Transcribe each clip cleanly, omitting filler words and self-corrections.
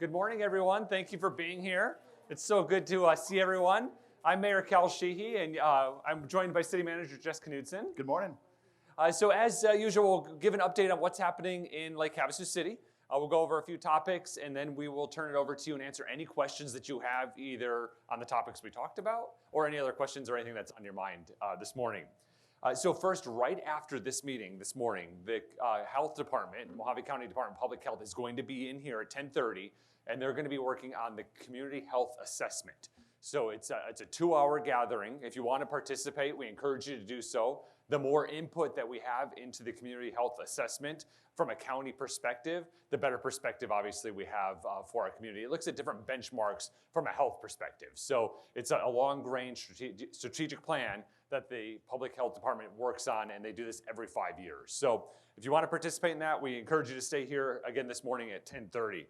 Good morning, everyone. Thank you for being here. It's so good to see everyone. I'm Mayor Sheehy, and I'm joined by City Manager Jess Knudson. Good morning. So as usual, we'll give an update on what's happening in Lake Havasu City. We'll go over a few topics, and then we will turn it over to you and answer any questions that you have, either on the topics we talked about or any other questions or anything that's on your mind this morning. So first, right after this meeting this morning, the Health Department, Mojave County Department of Public Health, is going to be in here at 10:30, and they're going to be working on the community health assessment. So it's a 2-hour gathering. If you want to participate, we encourage you to do so. The more input that we have into the community health assessment from a county perspective, the better perspective, obviously, we have for our community. It looks at different benchmarks from a health perspective. So it's a long-range strategic plan that the Public Health Department works on, and they do this every 5 years. So if you want to participate in that, we encourage you to stay here again this morning at 10:30.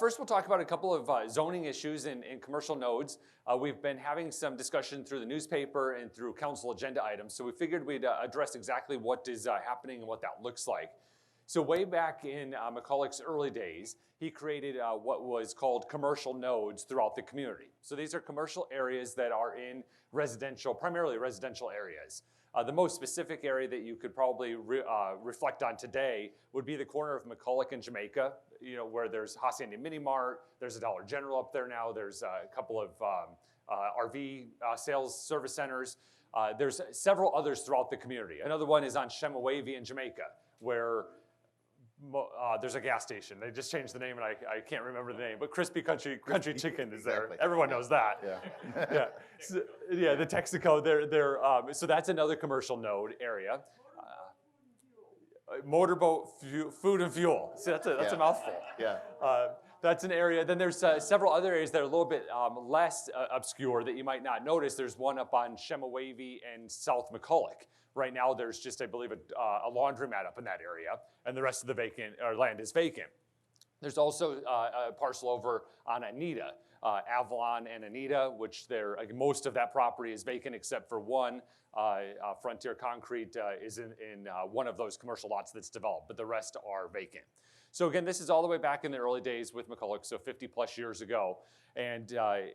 First, we'll talk about a couple of zoning issues in commercial nodes. We've been having some discussion through the newspaper and through council agenda items, so we figured we'd address exactly what is happening and what that looks like. So way back in McCulloch's early days, he created what was called commercial nodes throughout the community. So these are commercial areas that are in residential, primarily residential areas. The most specific area that you could probably reflect on today would be the corner of McCulloch and Jamaica, where there's Hacienda Mini Mart, there's a Dollar General up there now, there's a couple of RV sales service centers. There's several others throughout the community. Another one is on Shemewavi in Jamaica, where there's a gas station. They just changed the name, and I can't remember the name, but Crispy Country Chicken is there. Exactly. Everyone knows that. Yeah. Yeah. The Texaco. So that's another commercial node area. Motorboat, food and fuel. See, that's a mouthful. Yeah. That's an area. Then there's several other areas that are a little bit less obscure that you might not notice. There's one up on Shemewavi and South McCulloch. Right now, there's just, I believe, a laundromat up in that area, and the rest of the land is vacant. There's also a parcel over on Anita, Avalon and Anita, which most of that property is vacant except for one. Frontier Concrete is in one of those commercial lots that's developed, but the rest are vacant. So again, this is all the way back in the early days with McCulloch, so 50 plus years ago. And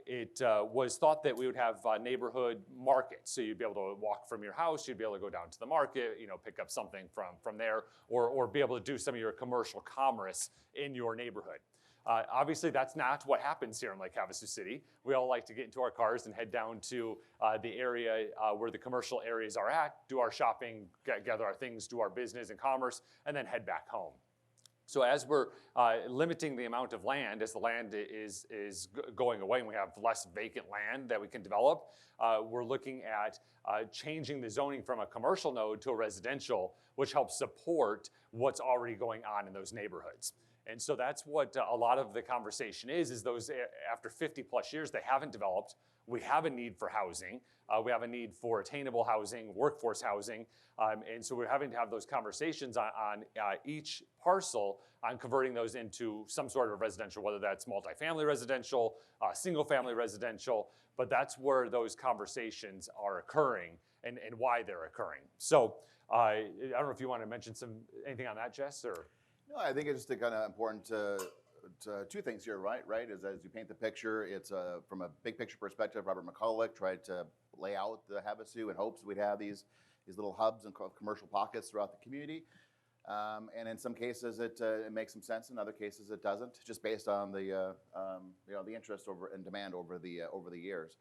it was thought that we would have neighborhood markets. So you'd be able to walk from your house, you'd be able to go down to the market, pick up something from there, or be able to do some of your commercial commerce in your neighborhood. Obviously, that's not what happens here in Lake Havasu City. We all like to get into our cars and head down to the area where the commercial areas are at, do our shopping, gather our things, do our business and commerce, and then head back home. So as we're limiting the amount of land, as the land is going away and we have less vacant land that we can develop, we're looking at changing the zoning from a commercial node to a residential, which helps support what's already going on in those neighborhoods. And so that's what a lot of the conversation is those, after 50 plus years, they haven't developed. We have a need for housing. We have a need for attainable housing, workforce housing. And so we're having to have those conversations on each parcel on converting those into some sort of residential, whether that's multifamily residential, single family residential, but that's where those conversations are occurring and why they're occurring. So I don't know if you want to mention anything on that, Jess, or? No, I think it's just kind of important to two things here, right? Is as you paint the picture, it's from a big picture perspective. Robert McCulloch tried to lay out the Havasu in hopes we'd have these little hubs and commercial pockets throughout the community. And in some cases, it makes some sense. In other cases, it doesn't, just based on the interest and demand over the years.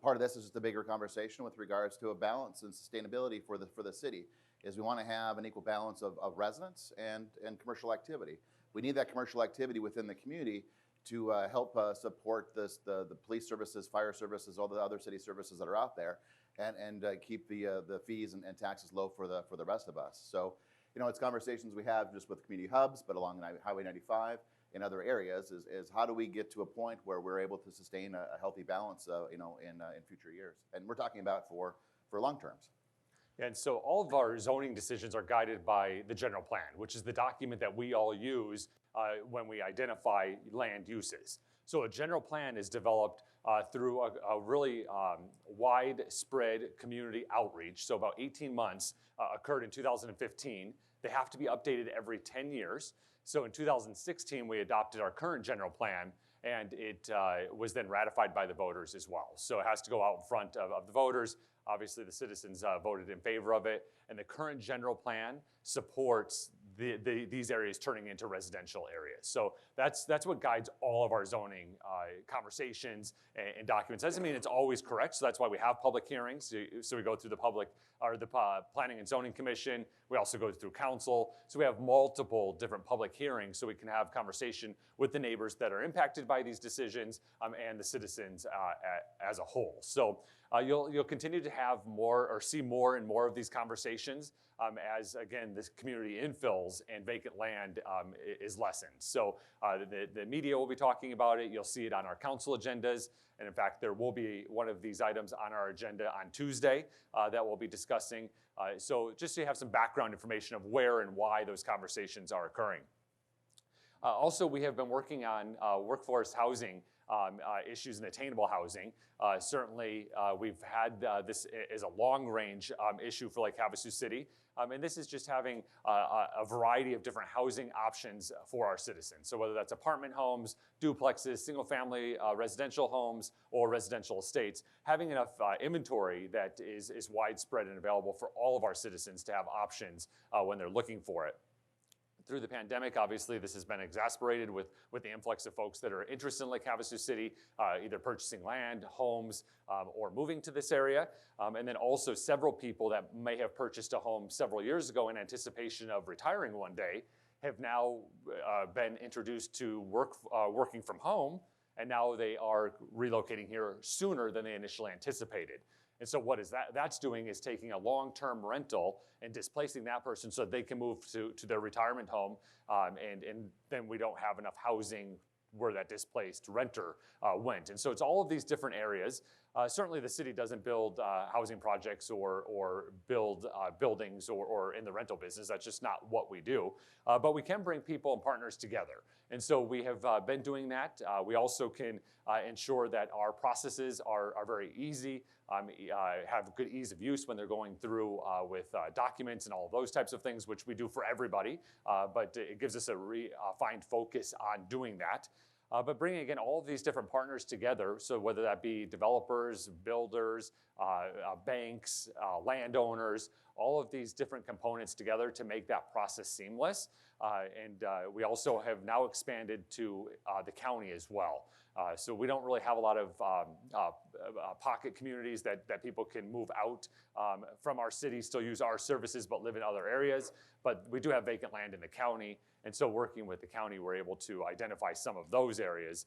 Part of this is just a bigger conversation with regards to a balance and sustainability for the city. Is we want to have an equal balance of residents and commercial activity. We need that commercial activity within the community to help support the police services, fire services, all the other city services that are out there, and keep the fees and taxes low for the rest of us. So, it's conversations we have just with community hubs, but along Highway 95 in other areas is how do we get to a point where we're able to sustain a healthy balance, in future years, and we're talking about for long terms. And so all of our zoning decisions are guided by the general plan, which is the document that we all use when we identify land uses. So a general plan is developed through a really widespread community outreach. So about 18 months occurred in 2015. They have to be updated every 10 years. So in 2016, we adopted our current general plan, and it was then ratified by the voters as well. So it has to go out in front of the voters. Obviously, the citizens voted in favor of it, and the current general plan supports these areas turning into residential areas. So that's what guides all of our zoning conversations and documents. Doesn't mean it's always correct, so that's why we have public hearings. So we go through the Planning and Zoning Commission. We also go through council. So we have multiple different public hearings so we can have conversation with the neighbors that are impacted by these decisions and the citizens as a whole. So you'll continue to have more or see more and more of these conversations as, again, this community infills and vacant land is lessened. So the media will be talking about it. You'll see it on our council agendas. And in fact, there will be one of these items on our agenda on Tuesday that we'll be discussing. So just so you have some background information of where and why those conversations are occurring. Also, we have been working on workforce housing issues and attainable housing. Certainly, we've had this as a long-range issue for Lake Havasu City. And this is just having a variety of different housing options for our citizens. So whether that's apartment homes, duplexes, single-family residential homes, or residential estates, having enough inventory that is widespread and available for all of our citizens to have options when they're looking for it. Through the pandemic, obviously, this has been exacerbated with the influx of folks that are interested in Lake Havasu City, either purchasing land, homes, or moving to this area. And then also several people that may have purchased a home several years ago in anticipation of retiring one day have now been introduced to working from home, and now they are relocating here sooner than they initially anticipated. And so what is that's doing is taking a long-term rental and displacing that person so they can move to their retirement home, and then we don't have enough housing where that displaced renter went. And so it's all of these different areas. Certainly the city doesn't build housing projects or build buildings or in the rental business. That's just not what we do. But we can bring people and partners together. And so we have been doing that. We also can ensure that our processes are very easy, have good ease of use when they're going through with documents and all of those types of things, which we do for everybody. But it gives us a refined focus on doing that. But bringing, again, all of these different partners together, so whether that be developers, builders, banks, landowners, all of these different components together to make that process seamless. And we also have now expanded to the county as well. So we don't really have a lot of pocket communities that people can move out from our city, still use our services, but live in other areas. But we do have vacant land in the county. And so working with the county, we're able to identify some of those areas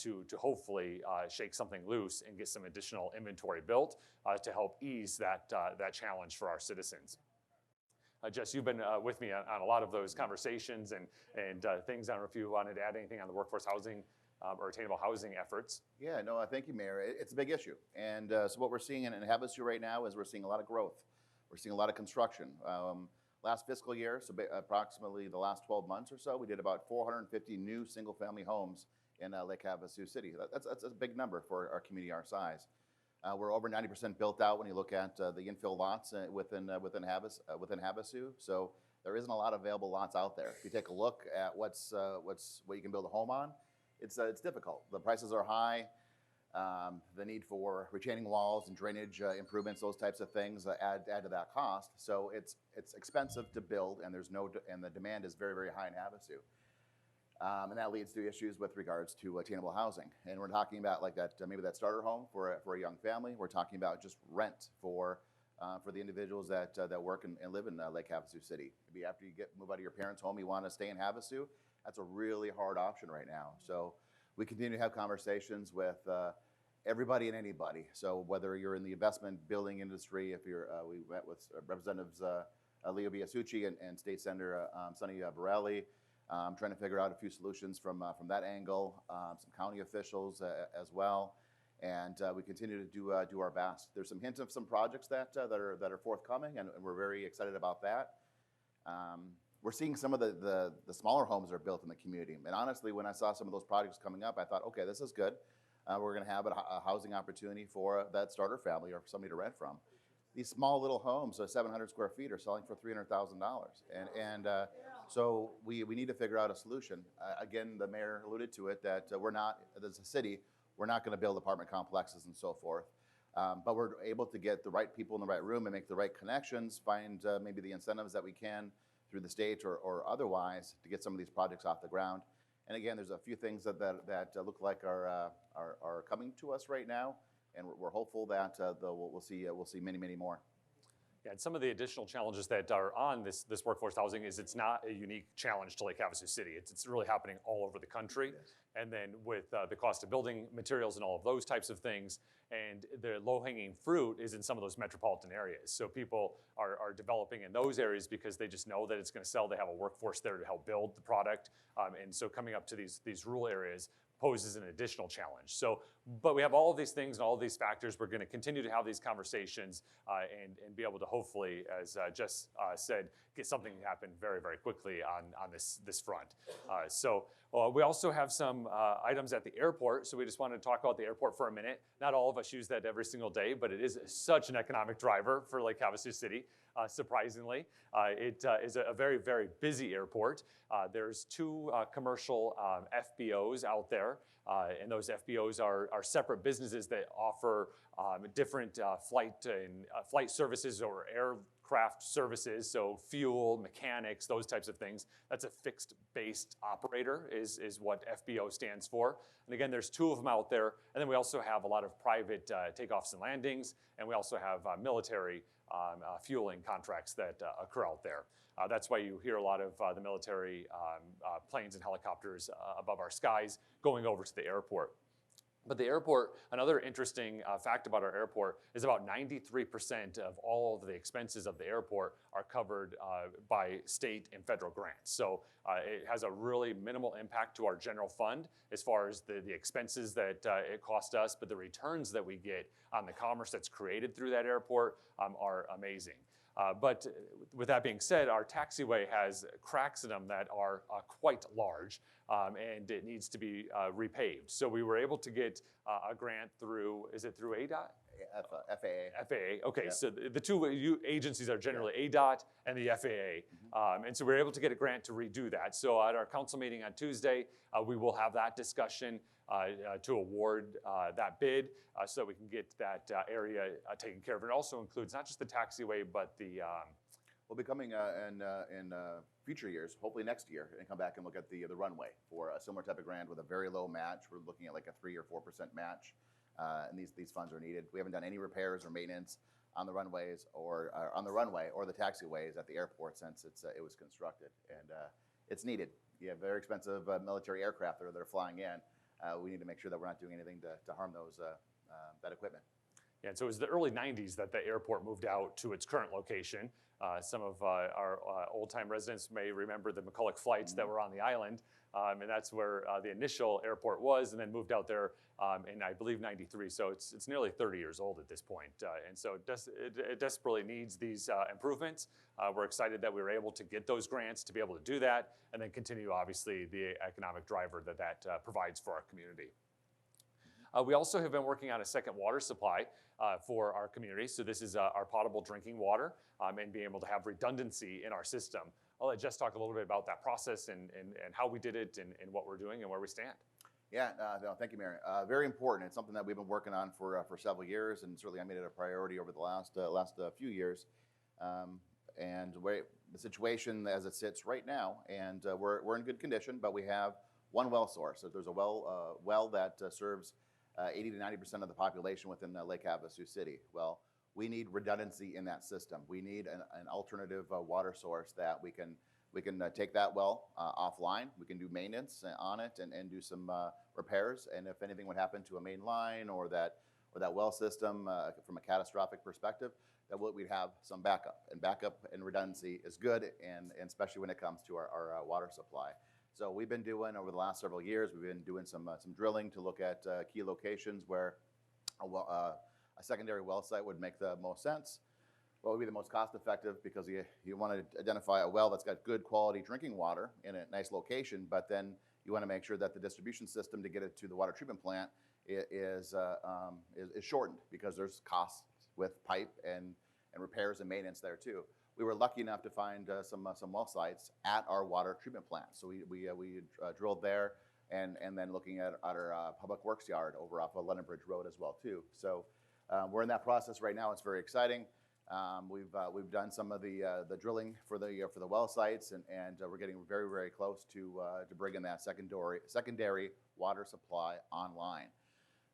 to hopefully shake something loose and get some additional inventory built to help ease that challenge for our citizens. Jess, you've been with me on a lot of those conversations and things. I don't know if you wanted to add anything on the workforce housing or attainable housing efforts. Yeah, no, thank you, Mayor. It's a big issue. And so what we're seeing in Havasu right now is we're seeing a lot of growth. We're seeing a lot of construction. Last fiscal year, so approximately the last 12 months or so, we did about 450 new single-family homes in Lake Havasu City. That's a big number for our community our size. We're over 90% built out when you look at the infill lots within Havasu. So there isn't a lot of available lots out there. If you take a look at what you can build a home on, it's difficult. The prices are high. The need for retaining walls and drainage improvements, those types of things add to that cost. So it's expensive to build, and and the demand is very, very high in Havasu. And that leads to issues with regards to attainable housing. And we're talking about like that, maybe that starter home for a young family. We're talking about just rent for the individuals that work and live in Lake Havasu City. Maybe after you move out of your parents' home, you want to stay in Havasu. That's a really hard option right now. So we continue to have conversations with everybody and anybody. So whether you're in the investment building industry, if you're, we met with Representatives Leo Biasucci and State Senator Sonny Borelli, trying to figure out a few solutions from that angle, some county officials as well. And we continue to do our best. There's some hints of some projects that are forthcoming, and we're very excited about that. We're seeing some of the smaller homes that are built in the community. And honestly, when I saw some of those projects coming up, I thought, okay, this is good. We're going to have a housing opportunity for that starter family or somebody to rent from. These small little homes, 700 square feet, are selling for $300,000. And So we need to figure out a solution. Again, the mayor alluded to it, that we're not, as a city, we're not going to build apartment complexes and so forth. But we're able to get the right people in the right room and make the right connections, find maybe the incentives that we can through the state or otherwise to get some of these projects off the ground. And again, there's a few things that look like are coming to us right now, and we're hopeful that we'll see many more. Yeah, and some of the additional challenges that are on this workforce housing is it's not a unique challenge to Lake Havasu City. It's really happening all over the country. Yes. And then with the cost of building materials and all of those types of things, and the low-hanging fruit is in some of those metropolitan areas. So people are developing in those areas because they just know that it's going to sell. They have a workforce there to help build the product. And so coming up to these rural areas poses an additional challenge. So, but we have all of these things and all of these factors. We're going to continue to have these conversations and be able to hopefully, as Jess said, get something to happen very, very quickly on this front. We also have some items at the airport. So we just wanted to talk about the airport for a minute. Not all of us use that every single day, but it is such an economic driver for Lake Havasu City. Surprisingly, it is a very, very busy airport. There's two commercial FBOs out there, and those FBOs are separate businesses that offer different flight services or aircraft services, so fuel, mechanics, those types of things. That's a fixed-based operator is what FBO stands for. And again, there's two of them out there, and then we also have a lot of private takeoffs and landings, and we also have military fueling contracts that occur out there. That's why you hear a lot of the military planes and helicopters above our skies going over to the airport. But the airport, another interesting fact about our airport is about 93% of all of the expenses of the airport are covered by state and federal grants. So it has a really minimal impact to our general fund as far as the expenses that it cost us, but the returns that we get on the commerce that's created through that airport are amazing. But with that being said, our taxiway has cracks in them that are quite large, and it needs to be repaved. So we were able to get a grant through, is it through ADOT? FAA. FAA, okay, Yeah. so the two agencies are generally ADOT and the FAA. And so we were able to get a grant to redo that. So at our council meeting on Tuesday, we will have that discussion to award that bid so that we can get that area taken care of. It also includes not just the taxiway, but the... We'll be coming in future years, hopefully next year, and come back and look at the runway for a similar type of grant with a very low match. We're looking at like a 3 or 4% match, and these funds are needed. We haven't done any repairs or maintenance on the runways or on the runway or the taxiways at the airport since it was constructed, and it's needed. You have very expensive military aircraft that are flying in. We need to make sure that we're not doing anything to harm that equipment. Yeah, and so it was the early 90s that the airport moved out to its current location. Some of our old-time residents may remember the McCulloch flights that were on the island, and that's where the initial airport was, and then moved out there in, I believe, 93. So it's nearly 30 years old at this point, and so it desperately needs these improvements. We're excited that we were able to get those grants to be able to do that, and then continue, obviously, the economic driver that provides for our community. We also have been working on a second water supply for our community. So this is our potable drinking water and being able to have redundancy in our system. I'll let Jess talk a little bit about that process and how we did it and what we're doing and where we stand. Yeah, no, thank you, Mayor. Very important. It's something that we've been working on for several years, and certainly I made it a priority over the last few years. And the situation as it sits right now, and we're in good condition, but we have one well source. So there's a well that serves 80 to 90% of the population within Lake Havasu City. Well, we need redundancy in that system. We need an alternative water source that we can take that well offline. We can do maintenance on it and do some repairs. And if anything would happen to a main line or that well system from a catastrophic perspective, that we'd have some backup. And backup and redundancy is good, and especially when it comes to our water supply. So we've been doing, over the last several years, we've been doing some drilling to look at key locations where a secondary well site would make the most sense. What would be the most cost effective, because you want to identify a well that's got good quality drinking water in a nice location, but then you want to make sure that the distribution system to get it to the water treatment plant is shortened, because there's costs with pipe and repairs and maintenance there too. we were lucky enough to find some well sites at our water treatment plant. So we drilled there, and then looking at our public works yard over off of London Bridge Road as well too. So we're in that process right now. It's very exciting. We've done some of the drilling for the well sites, and we're getting very, very close to bringing that secondary water supply online.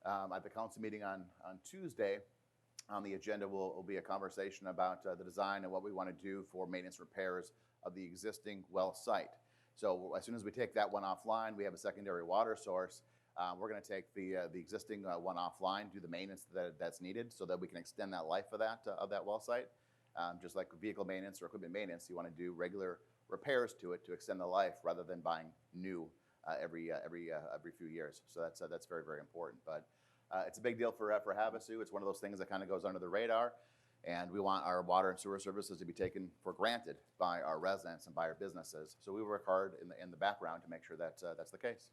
At the council meeting on Tuesday, on the agenda will be a conversation about the design and what we want to do for maintenance repairs of the existing well site. So as soon as we take that one offline, we have a secondary water source. We're going to take the existing one offline, do the maintenance that's needed, so that we can extend that life of that well site. Just like vehicle maintenance or equipment maintenance, you want to do regular repairs to it to extend the life rather than buying new every few years. So that's very, very important. But it's a big deal for Havasu. It's one of those things that kind of goes under the radar, and we want our water and sewer services to be taken for granted by our residents and by our businesses. So we work hard in the background to make sure that that's the case.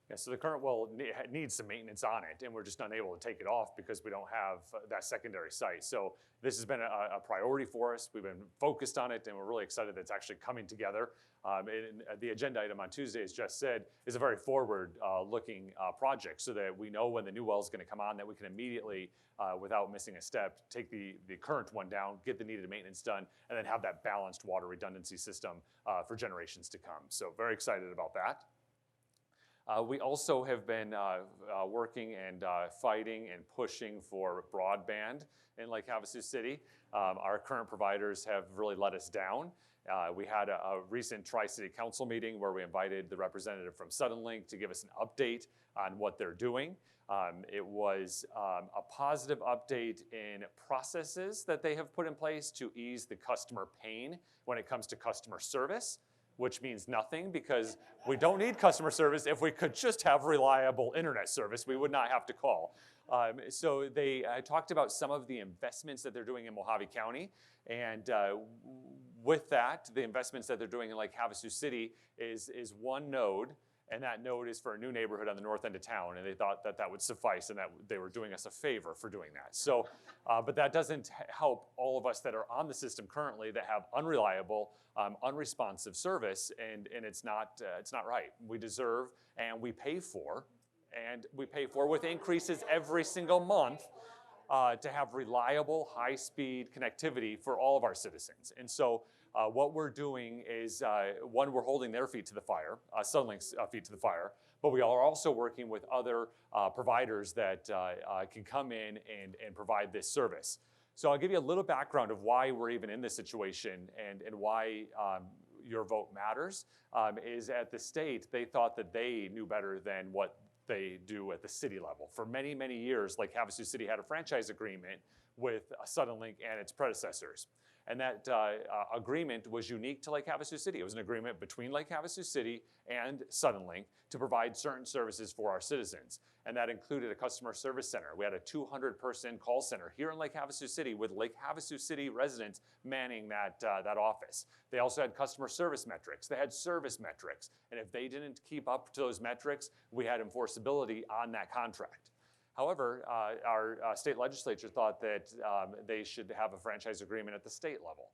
Yeah, so the current well needs some maintenance on it, and we're just unable to take it off because we don't have that secondary site. So this has been a priority for us. We've been focused on it, and we're really excited that it's actually coming together. And the agenda item on Tuesday, as Jess said, is a very forward-looking project, so that we know when the new well is going to come on, that we can immediately, without missing a step, take the current one down, get the needed maintenance done, and then have that balanced water redundancy system for generations to come. So very excited about that. We also have been working and fighting and pushing for broadband in Lake Havasu City. Our current providers have really let us down. We had a recent Tri-City Council meeting where we invited the representative from Suddenlink to give us an update on what they're doing. It was a positive update in processes that they have put in place to ease the customer pain when it comes to customer service, which means nothing because we don't need customer service. If we could just have reliable internet service, we would not have to call. So they talked about some of the investments that they're doing in Mojave County, and with that, the investments that they're doing in Lake Havasu City is one node, and that node is for a new neighborhood on the north end of town, and they thought that that would suffice and that they were doing us a favor for doing that. So, but that doesn't help all of us that are on the system currently that have unreliable, unresponsive service, and it's not right. We deserve and we pay for with increases every single month to have reliable, high-speed connectivity for all of our citizens. And so what we're doing is, one, we're holding their feet to the fire, Suddenlink's feet to the fire, but we are also working with other providers that can come in and provide this service. So I'll give you a little background of why we're even in this situation and why your vote matters. Is at the state, they thought that they knew better than what they do at the city level. For many, many years, Lake Havasu City had a franchise agreement with Suddenlink and its predecessors. And that agreement was unique to Lake Havasu City. It was an agreement between Lake Havasu City and Suddenlink to provide certain services for our citizens. And that included a customer service center. We had a 200-person call center here in Lake Havasu City with Lake Havasu City residents manning that office. They also had customer service metrics. They had service metrics. And if they didn't keep up to those metrics, we had enforceability on that contract. However, our state legislature thought that they should have a franchise agreement at the state level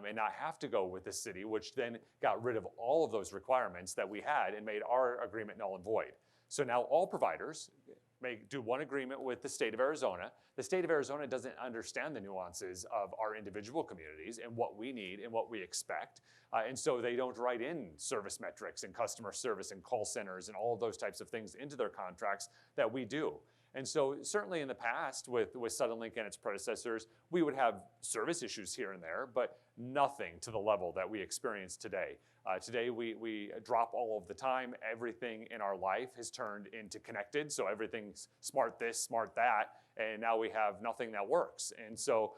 and not have to go with the city, which then got rid of all of those requirements that we had and made our agreement null and void. So now all providers may do one agreement with the state of Arizona. The state of Arizona doesn't understand the nuances of our individual communities and what we need and what we expect. And so they don't write in service metrics and customer service and call centers and all of those types of things into their contracts that we do. And so certainly in the past with Suddenlink and its predecessors, we would have service issues here and there, but nothing to the level that we experience today. Today we drop all of the time. Everything in our life has turned into connected, so everything's smart this, smart that, and now we have nothing that works. And so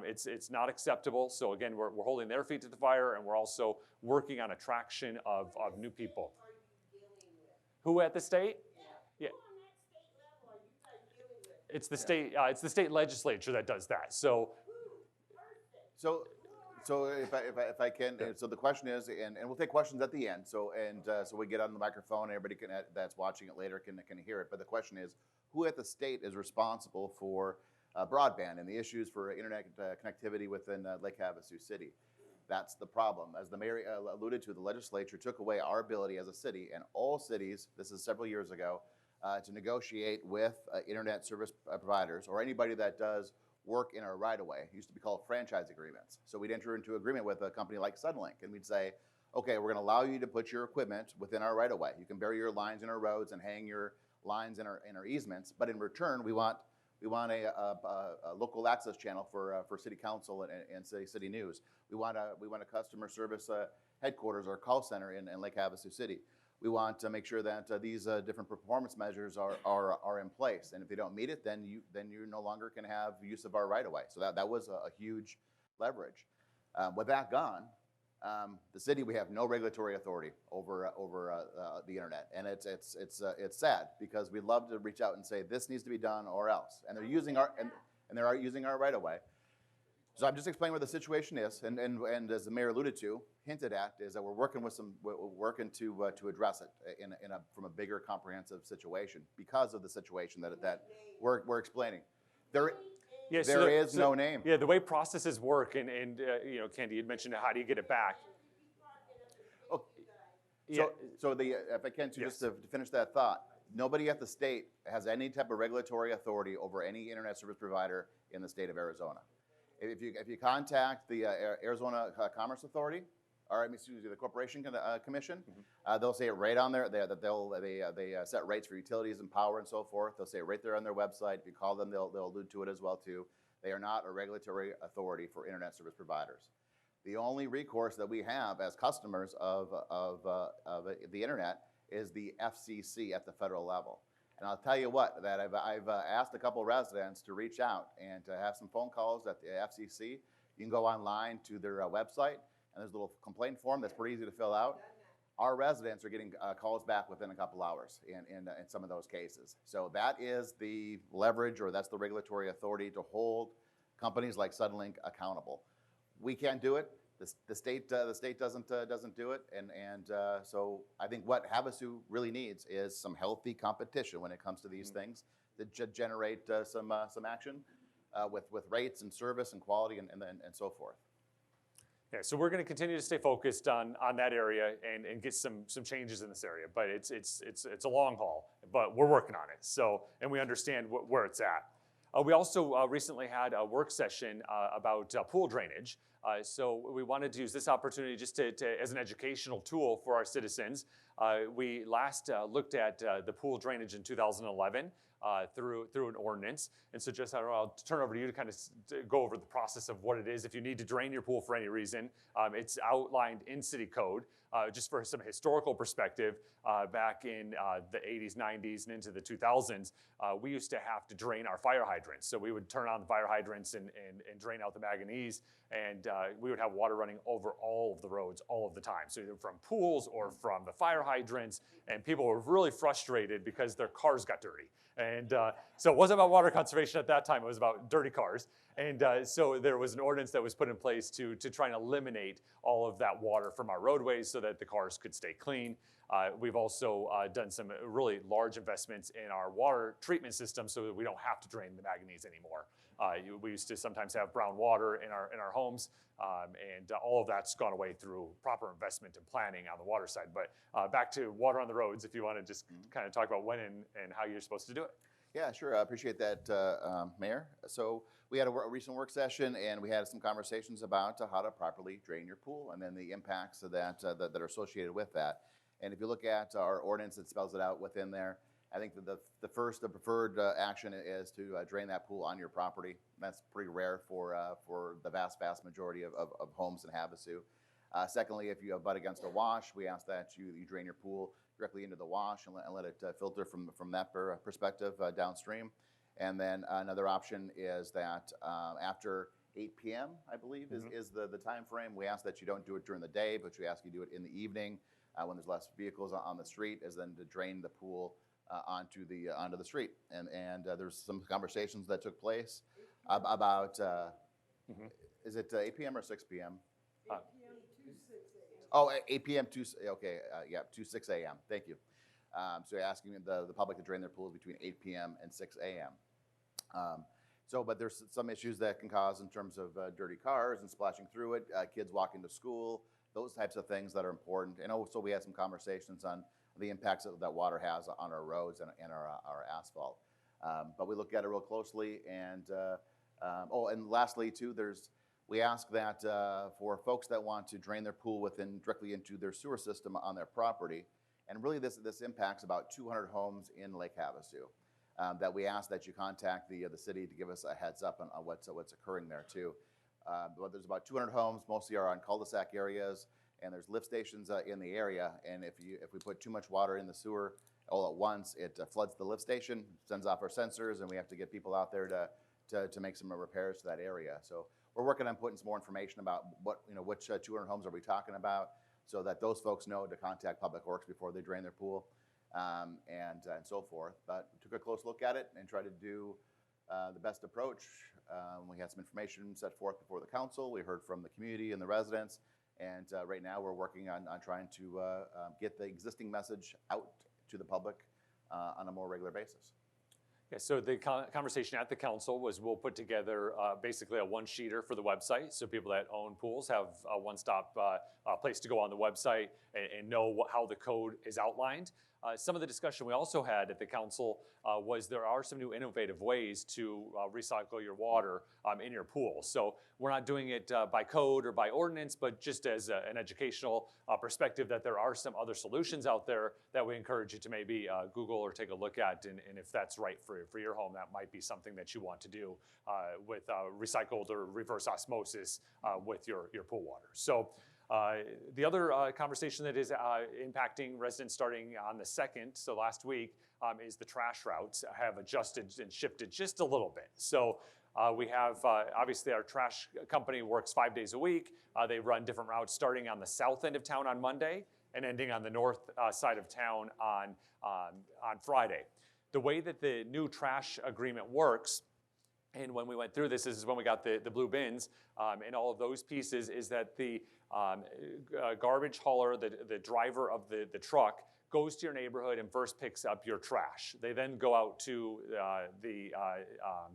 it's not acceptable. So again, we're holding their feet to the fire, and we're also working on attraction of new people. Who at the state? Yeah. It's the state legislature that does that. So if I can, so the question is, and we'll take questions at the end. So we get on the microphone, everybody that's watching it later can hear it. But the question is, who at the state is responsible for broadband and the issues for internet connectivity within Lake Havasu City? That's the problem. As the mayor alluded to, the legislature took away our ability as a city, and all cities, this is several years ago, to negotiate with internet service providers or anybody that does work in our right-of-way. It used to be called franchise agreements. So we'd enter into agreement with a company like Suddenlink, and we'd say, okay, we're going to allow you to put your equipment within our right-of-way. You can bury your lines in our roads and hang your lines in our easements, but in return, we want a local access channel for city council and city news. We want a customer service headquarters or call center in Lake Havasu City. We want to make sure that these different performance measures are in place, and if they don't meet it, then you no longer can have use of our right-of-way. So that was a huge leverage. With that gone, the city, we have no regulatory authority over the internet, and it's sad because we'd love to reach out and say this needs to be done or else, and they're using our right-of-way. So I'm just explaining what the situation is, and as the mayor alluded to, hinted at, is that we're working to address it from a bigger comprehensive situation because of the situation that we're explaining. There is no name. Yeah, the way processes work, and Candy had mentioned how do you get it back. Oh, if I can, just to finish that thought, nobody at the state has any type of regulatory authority over any internet service provider in the state of Arizona. If you contact the Arizona Commerce Authority, or excuse me, the Corporation Commission, they'll say it right on there. They set rates for utilities and power and so forth. They'll say it right there on their website. If you call them, they'll allude to it as well too. They are not a regulatory authority for internet service providers. The only recourse that we have as customers of the internet is the FCC at the federal level. And I'll tell you what, that I've asked a couple residents to reach out and to have some phone calls at the FCC. You can go online to their website, and there's a little complaint form that's pretty easy to fill out. Our residents are getting calls back within a couple hours in some of those cases. So that is the leverage, or that's the regulatory authority to hold companies like Suddenlink accountable. We can't do it. The state doesn't do it, and so I think what Havasu really needs is some healthy competition when it comes to these things that generate some action with rates and service and quality and so forth. Yeah, so we're going to continue to stay focused on that area and get some changes in this area, but it's a long haul, but we're working on it. So, and we understand where it's at. We also recently had a work session about pool drainage. So we wanted to use this opportunity just to as an educational tool for our citizens. We last looked at the pool drainage in 2011 through an ordinance. And so Jess, I'll turn over to you to kind of go over the process of what it is. If you need to drain your pool for any reason, it's outlined in city code. Just for some historical perspective, back in the 80s, 90s, and into the 2000s, we used to have to drain our fire hydrants. So we would turn on the fire hydrants and drain out the manganese, and we would have water running over all of the roads all of the time. So either from pools or from the fire hydrants, and people were really frustrated because their cars got dirty. And so it wasn't about water conservation at that time, it was about dirty cars. And so there was an ordinance that was put in place to try and eliminate all of that water from our roadways so that the cars could stay clean. We've also done some really large investments in our water treatment system so that we don't have to drain the manganese anymore. We used to sometimes have brown water in our homes, and all of that's gone away through proper investment and planning on the water side. But back to water on the roads, if you want to just kind of talk about when and how you're supposed to do it. Yeah, sure. I appreciate that, Mayor. So we had a recent work session, and we had some conversations about how to properly drain your pool and then the impacts of that are associated with that. And if you look at our ordinance, it spells it out within there. I think that the preferred action is to drain that pool on your property. That's pretty rare for the vast majority of homes in Havasu. Secondly, if you abut against a wash, we ask that you drain your pool directly into the wash and let it filter from that perspective downstream. And then another option is that after 8 p.m., I believe, is the time frame. We ask that you don't do it during the day, but we ask you do it in the evening when there's less vehicles on the street, is then to drain the pool onto the street. And there's some conversations that took place about, is it 8 p.m. or 6 p.m.? 8 p.m. to 6 a.m. Oh, 8 p.m. to, okay, to 6 a.m. Thank you. So you're asking the public to drain their pools between 8 p.m. and 6 a.m. So, but there's some issues that can cause in terms of dirty cars and splashing through it, kids walking to school, those types of things that are important. And also we had some conversations on the impacts that water has on our roads and our asphalt. But we look at it real closely. And and lastly too, we ask that for folks that want to drain their pool directly into their sewer system on their property. And really this impacts about 200 homes in Lake Havasu. That we ask that you contact the city to give us a heads up on what's occurring there too. But there's about 200 homes, mostly are on cul-de-sac areas, and there's lift stations in the area. And if we put too much water in the sewer all at once, it floods the lift station, sends off our sensors, and we have to get people out there to make some repairs to that area. So we're working on putting some more information about which 200 homes are we talking about, so that those folks know to contact Public Works before they drain their pool. And so forth. But we took a close look at it and tried to do the best approach. We had some information set forth before the council. We heard from the community and the residents. And right now we're working on trying to get the existing message out to the public on a more regular basis. Yeah, so the conversation at the council was we'll put together basically a one-sheeter for the website, so people that own pools have a one-stop place to go on the website and know how the code is outlined. Some of the discussion we also had at the council was there are some new innovative ways to recycle your water in your pool. So we're not doing it by code or by ordinance, but just as an educational perspective that there are some other solutions out there that we encourage you to maybe Google or take a look at. And if that's right for your home, that might be something that you want to do with recycled or reverse osmosis with your pool water. So. The other conversation that is impacting residents starting on the 2nd, so last week, is the trash routes have adjusted and shifted just a little bit. So we have, obviously our trash company works 5 days a week. They run different routes starting on the south end of town on Monday and ending on the north side of town on Friday. The way that the new trash agreement works, and when we went through this is when we got the blue bins and all of those pieces, is that the garbage hauler, the driver of the truck, goes to your neighborhood and first picks up your trash. They then go out to the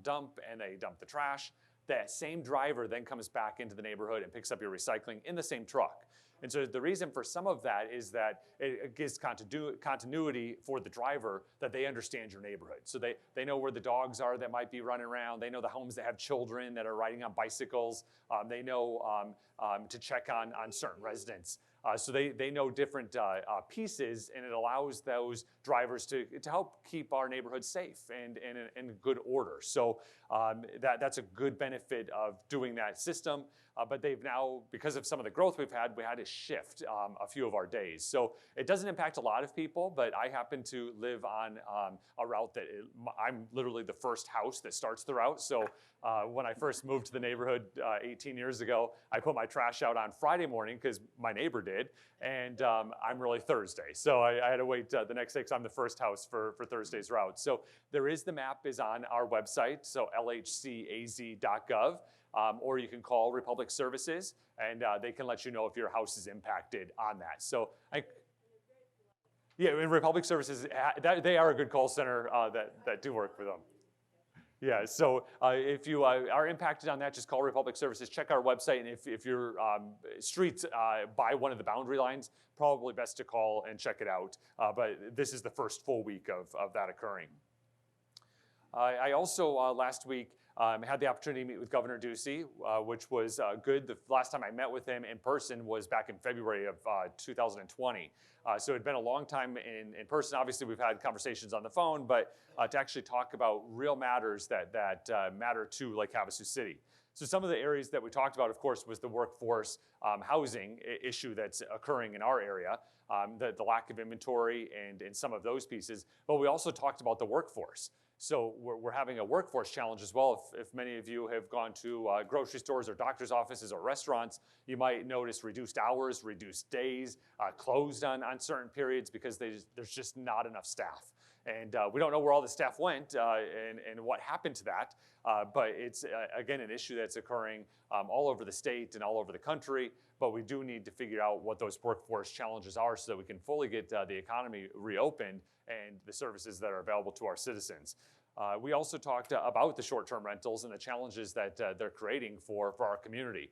dump and they dump the trash. That same driver then comes back into the neighborhood and picks up your recycling in the same truck. And so the reason for some of that is that it gives continuity for the driver, that they understand your neighborhood. So they know where the dogs are that might be running around. They know the homes that have children that are riding on bicycles. They know to check on certain residents. So they know different pieces, and it allows those drivers to help keep our neighborhood safe and in good order. So that's a good benefit of doing that system. But they've now, because of some of the growth we had to shift a few of our days. So it doesn't impact a lot of people, but I happen to live on a route that I'm literally the first house that starts the route. So when I first moved to the neighborhood 18 years ago, I put my trash out on Friday morning because my neighbor did, and I'm really Thursday. So I had to wait the next day because I'm the first house for Thursday's route. So the map is on our website, so lhcaz.gov. Or you can call Republic Services, and they can let you know if your house is impacted on that. So, in Republic Services, they are a good call center that do work for them. Yeah, so if you are impacted on that, just call Republic Services, check our website, and if your street's by one of the boundary lines, probably best to call and check it out. But this is the first full week of that occurring. I also, last week, had the opportunity to meet with Governor Ducey, which was good. The last time I met with him in person was back in February of 2020. So it had been a long time in person. Obviously, we've had conversations on the phone, but to actually talk about real matters that matter to Lake Havasu City. So some of the areas that we talked about, of course, was the workforce housing issue that's occurring in our area, the lack of inventory and some of those pieces. But we also talked about the workforce. So we're having a workforce challenge as well. If many of you have gone to grocery stores or doctor's offices or restaurants, you might notice reduced hours, reduced days, closed on certain periods because there's just not enough staff. And we don't know where all the staff went and what happened to that, but it's, again, an issue that's occurring all over the state and all over the country, but we do need to figure out what those workforce challenges are so that we can fully get the economy reopened and the services that are available to our citizens. We also talked about the short-term rentals and the challenges that they're creating for our community.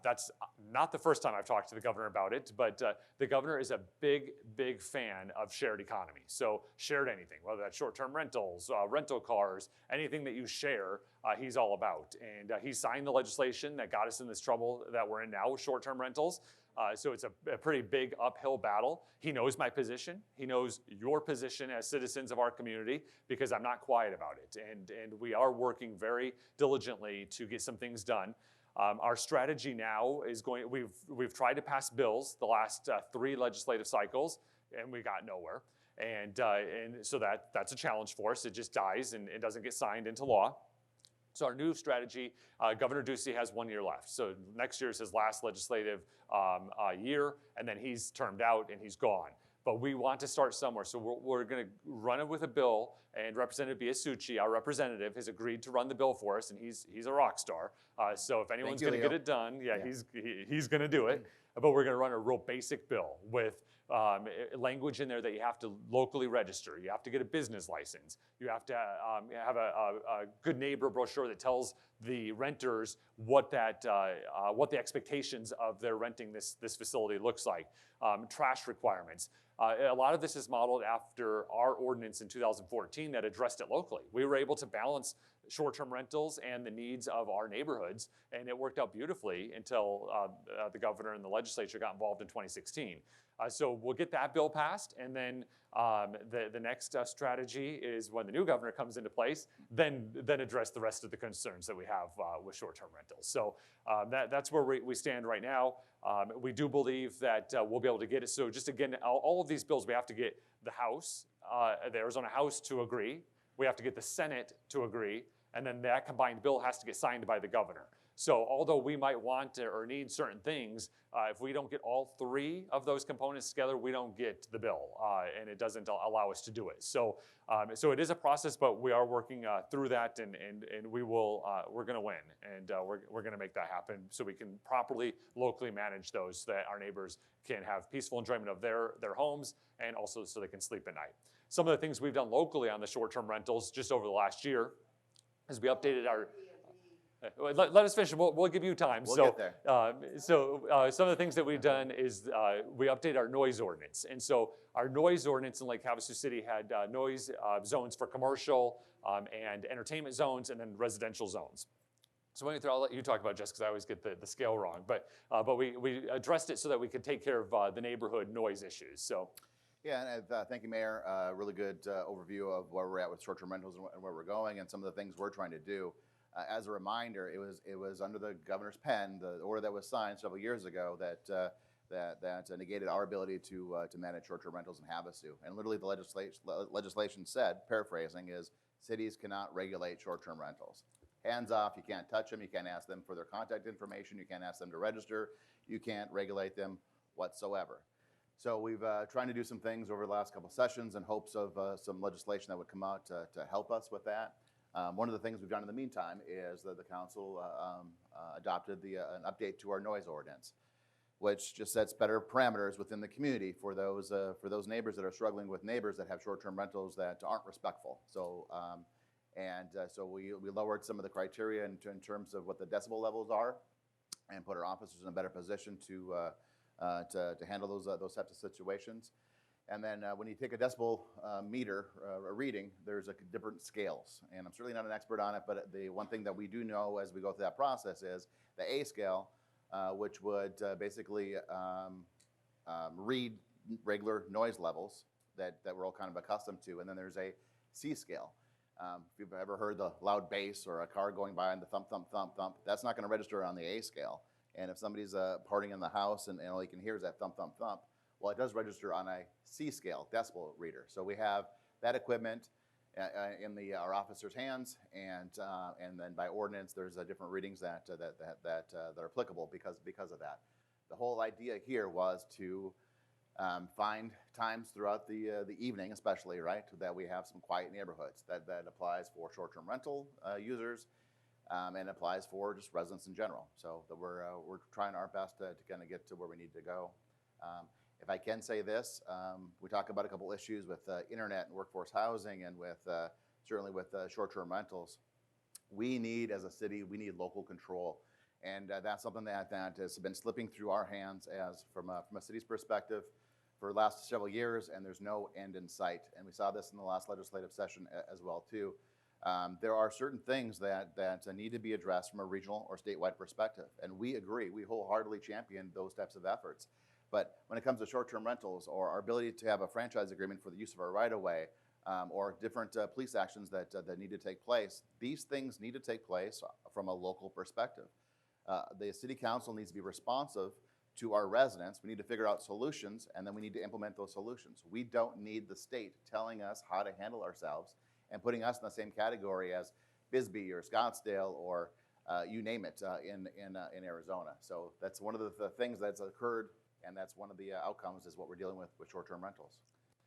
That's not the first time I've talked to the governor about it, but the governor is a big fan of shared economy. So shared anything, whether that's short-term rentals, rental cars, anything that you share, he's all about. And he signed the legislation that got us in this trouble that we're in now with short-term rentals. So it's a pretty big uphill battle. He knows my position. He knows your position as citizens of our community, because I'm not quiet about it. And we are working very diligently to get some things done. Our strategy now is we've tried to pass bills the last 3 legislative cycles, and we got nowhere. And so that's a challenge for us. It just dies and it doesn't get signed into law. So our new strategy, Governor Ducey has 1 year left. So next year is his last legislative year, and then he's termed out and he's gone. But we want to start somewhere. So we're going to run it with a bill, and Representative Biasucci, our representative, has agreed to run the bill for us, and he's a rock star. So if anyone's going to get it done, he's going to do it. But we're going to run a real basic bill with language in there that you have to locally register. You have to get a business license. You have to have a good neighbor brochure that tells the renters what the expectations of their renting this facility looks like. Trash requirements. A lot of this is modeled after our ordinance in 2014 that addressed it locally. We were able to balance short-term rentals and the needs of our neighborhoods, and it worked out beautifully until the governor and the legislature got involved in 2016. So we'll get that bill passed, and then the next strategy is when the new governor comes into place, then address the rest of the concerns that we have with short-term rentals. So that's where we stand right now. We do believe that we'll be able to get it. So just again, all of these bills, we have to get the House, the Arizona House to agree. We have to get the Senate to agree, and then that combined bill has to get signed by the governor. So although we might want or need certain things, if we don't get all 3 of those components together, we don't get the bill, and it doesn't allow us to do it. So it is a process, but we are working through that, and we're going to win, and we're going to make that happen so we can properly locally manage those, so that our neighbors can have peaceful enjoyment of their homes, and also so they can sleep at night. Some of the things we've done locally on the short-term rentals just over the last year is we updated our. Let us finish. We'll give you time. We'll get there. Some of the things that we've done is we update our noise ordinance. And so our noise ordinance in Lake Havasu City had noise zones for commercial and entertainment zones, and then residential zones. So I'll let you talk about, Jess, because I always get the scale wrong. But we addressed it so that we could take care of the neighborhood noise issues. So. Yeah, and thank you, Mayor. Really good overview of where we're at with short-term rentals and where we're going, and some of the things we're trying to do. As a reminder, it was under the governor's pen, the order that was signed several years ago, that negated our ability to manage short-term rentals in Havasu. And literally, the legislation said, paraphrasing, is cities cannot regulate short-term rentals. Hands off. You can't touch them. You can't ask them for their contact information. You can't ask them to register. You can't regulate them whatsoever. So we've trying to do some things over the last couple sessions in hopes of some legislation that would come out to help us with that. One of the things we've done in the meantime is that the council adopted an update to our noise ordinance, which just sets better parameters within the community for those neighbors that are struggling with neighbors that have short-term rentals that aren't respectful. So so we lowered some of the criteria in terms of what the decibel levels are, and put our officers in a better position to handle those types of situations. And then when you take a decibel meter, a reading, there's different scales. And I'm certainly not an expert on it, but the one thing that we do know as we go through that process is the A scale, which would basically read regular noise levels that we're all kind of accustomed to. And then there's a C scale. If you've ever heard the loud bass or a car going by and the thump, thump, thump, thump, that's not going to register on the A scale. And if somebody's partying in the house and all you can hear is that thump, thump, thump, well, it does register on a C scale decibel reader. So we have that equipment in our officers' hands, and then by ordinance, there's different readings that are applicable because of that. The whole idea here was to find times throughout the evening, especially, right, that we have some quiet neighborhoods. That applies for short-term rental users, and applies for just residents in general. So that we're trying our best to kind of get to where we need to go. If I can say this, we talk about a couple issues with internet and workforce housing, and with certainly with short-term rentals. We need, as a city, we need local control. And that's something that has been slipping through our hands as from a city's perspective for the last several years, and there's no end in sight. And we saw this in the last legislative session as well, too. There are certain things that need to be addressed from a regional or statewide perspective, and we agree. We wholeheartedly champion those types of efforts. But when it comes to short-term rentals or our ability to have a franchise agreement for the use of our right-of-way, or different police actions that need to take place, these things need to take place from a local perspective. The city council needs to be responsive to our residents. We need to figure out solutions, and then we need to implement those solutions. We don't need the state telling us how to handle ourselves and putting us in the same category as Bisbee or Scottsdale or you name it in Arizona. So that's one of the things that's occurred, and that's one of the outcomes is what we're dealing with short-term rentals.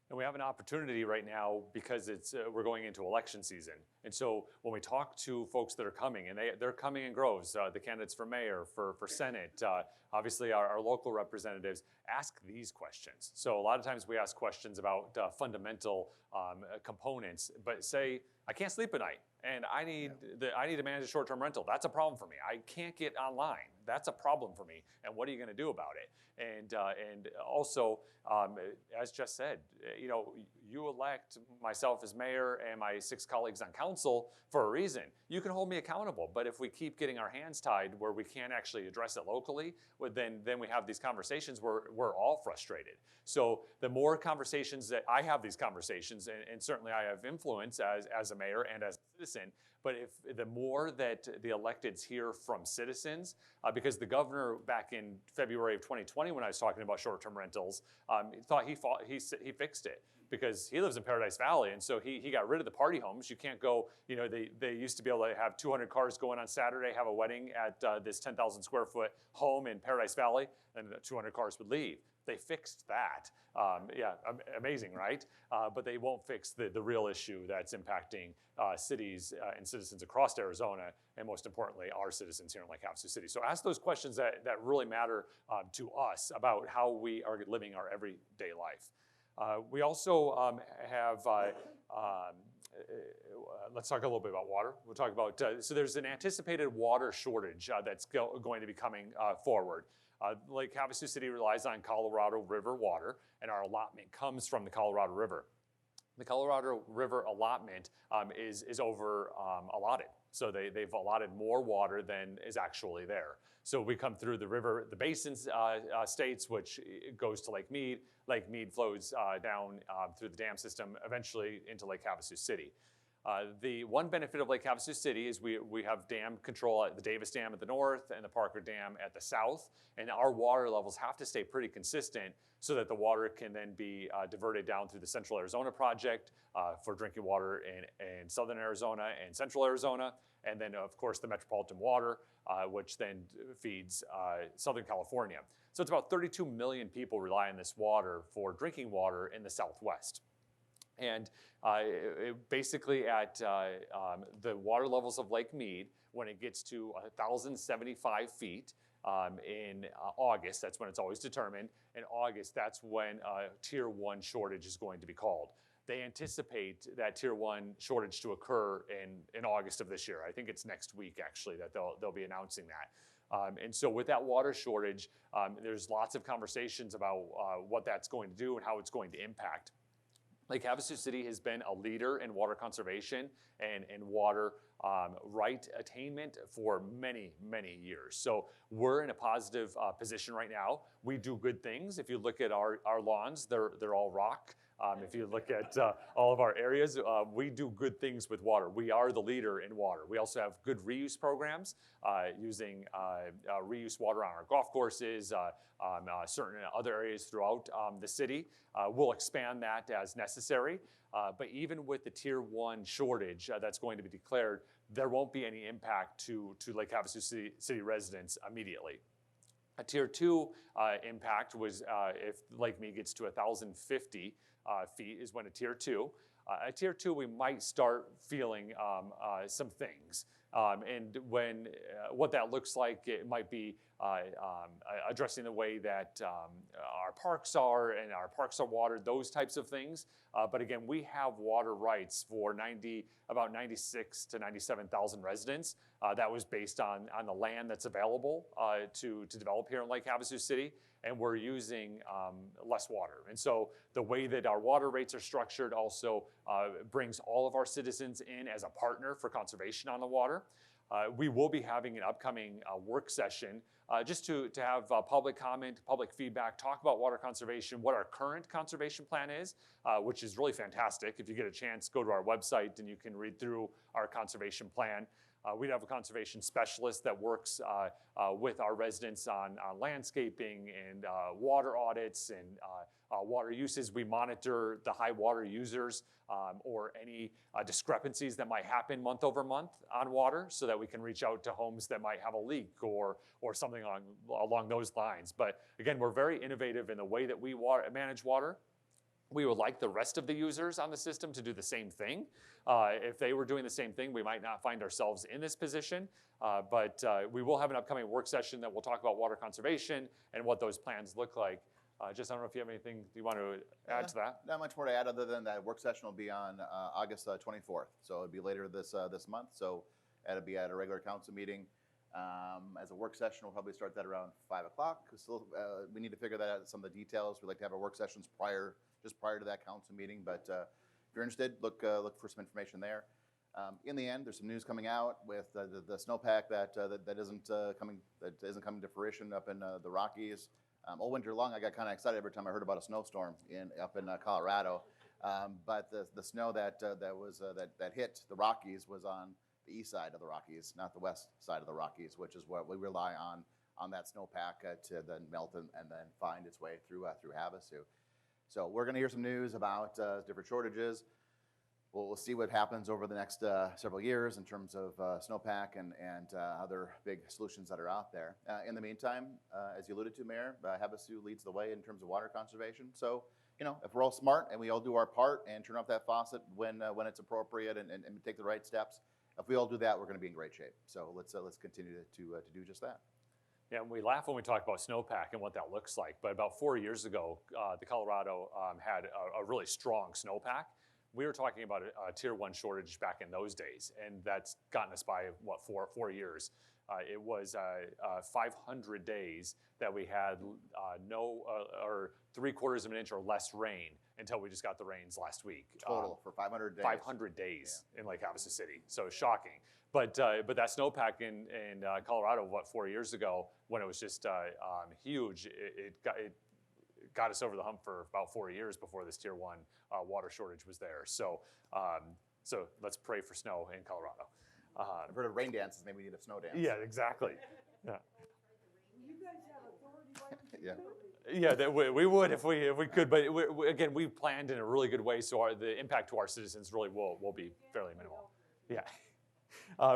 And we have an opportunity right now because we're going into election season. And so when we talk to folks that are coming, and they're coming in groves, the candidates for mayor, for Senate, obviously our local representatives, ask these questions. So a lot of times we ask questions about fundamental components, but say, I can't sleep at night, and I need to manage a short-term rental. That's a problem for me. I can't get online. That's a problem for me. And what are you going to do about it? And also, as Jess said, you elect myself as mayor and my 6 colleagues on council for a reason. You can hold me accountable, but if we keep getting our hands tied where we can't actually address it locally, well, then we have these conversations where we're all frustrated. So the more conversations that I have these conversations, and certainly I have influence as a mayor and as a citizen, but if the more that the electeds hear from citizens, because the governor back in February of 2020, when I was talking about short-term rentals, thought he fixed it because he lives in Paradise Valley, and so he got rid of the party homes. You can't go, they used to be able to have 200 cars go in on Saturday, have a wedding at this 10,000 square foot home in Paradise Valley, and 200 cars would leave. They fixed that. Amazing, right? But they won't fix the real issue that's impacting cities and citizens across Arizona, and most importantly, our citizens here in Lake Havasu City. So ask those questions that really matter to us about how we are living our everyday life. We also have, let's talk a little bit about water. We'll talk about, so there's an anticipated water shortage that's going to be coming forward. Lake Havasu City relies on Colorado River water, and our allotment comes from the Colorado River. The Colorado River allotment is over allotted. So they've allotted more water than is actually there. So we come through the basin states, which goes to Lake Mead. Lake Mead flows down through the dam system, eventually into Lake Havasu City. The one benefit of Lake Havasu City is we have dam control at the Davis Dam at the north and the Parker Dam at the south, and our water levels have to stay pretty consistent so that the water can then be diverted down through the Central Arizona Project for drinking water in southern Arizona and central Arizona, and then of course the Metropolitan Water, which then feeds Southern California. So it's about 32 million people rely on this water for drinking water in the Southwest. And basically at the water levels of Lake Mead, when it gets to 1,075 feet in August, that's when it's always determined. In August, that's when Tier 1 shortage is going to be called. They anticipate that Tier 1 shortage to occur in August of this year. I think it's next week, actually, that they'll be announcing that. And so with that water shortage, there's lots of conversations about what that's going to do and how it's going to impact. Lake Havasu City has been a leader in water conservation and water right attainment for many, many years. So we're in a positive position right now. We do good things. If you look at our lawns, they're all rock. If you look at all of our areas, we do good things with water. We are the leader in water. We also have good reuse programs using reuse water on our golf courses, certain other areas throughout the city. We'll expand that as necessary. But even with the Tier 1 shortage that's going to be declared, there won't be any impact to Lake Havasu City residents immediately. A Tier 2 impact was if Lake Mead gets to 1,050 feet is when a Tier 2. A Tier 2, we might start feeling some things. And when what that looks like, it might be addressing the way that our parks are and our parks are watered, those types of things. But again, we have water rights for about 96 to 97,000 residents. That was based on the land that's available to develop here in Lake Havasu City, and we're using less water. And so the way that our water rates are structured also brings all of our citizens in as a partner for conservation on the water. We will be having an upcoming work session just to have public comment, public feedback, talk about water conservation, what our current conservation plan is, which is really fantastic. If you get a chance, go to our website and you can read through our conservation plan. We'd have a conservation specialist that works with our residents on landscaping and water audits and water uses. We monitor the high water users or any discrepancies that might happen month over month on water so that we can reach out to homes that might have a leak or something along those lines. But again, we're very innovative in the way that we manage water. We would like the rest of the users on the system to do the same thing. If they were doing the same thing, we might not find ourselves in this position, but we will have an upcoming work session that will talk about water conservation and what those plans look like. Jess, I don't know if you have anything you want to add to that. Not much more to add other than that work session will be on August 24th. So it'll be later this month. So it'll be at a regular council meeting. As a work session, we'll probably start that around 5 o'clock. Still, we need to figure that out, some of the details. We like to have our work sessions just prior to that council meeting. But if you're interested, look for some information there. In the end, there's some news coming out with the snowpack that isn't coming to fruition up in the Rockies. All winter long, I got kind of excited every time I heard about a snowstorm up in Colorado. But the snow that hit the Rockies was on the east side of the Rockies, not the west side of the Rockies, which is what we rely on that snowpack to then melt and then find its way through Havasu. So we're going to hear some news about different shortages. We'll see what happens over the next several years in terms of snowpack and other big solutions that are out there. In the meantime, as you alluded to, Mayor, Havasu leads the way in terms of water conservation. So, if we're all smart and we all do our part and turn off that faucet when it's appropriate and take the right steps, if we all do that, we're going to be in great shape. So let's continue to do just that. Yeah, we laugh when we talk about snowpack and what that looks like. But about 4 years ago, the Colorado had a really strong snowpack. We were talking about a tier 1 shortage back in those days, and that's gotten us by, 4 years. It was 500 days that we had or 3/4 of an inch or less rain until we just got the rains last week. Total for 500 days. 500 days in Lake Havasu City, so shocking. But that snowpack in Colorado, 4 years ago, when it was just huge, it got us over the hump for about 4 years before this tier 1 water shortage was there. So let's pray for snow in Colorado. I've heard of rain dances. Maybe we need a snow dance. Yeah, exactly. Yeah. You guys have authority, why don't you Yeah. do it? Yeah, that we would if we could, but again, we planned in a really good way, so the impact to our citizens really will be fairly minimal. Yeah.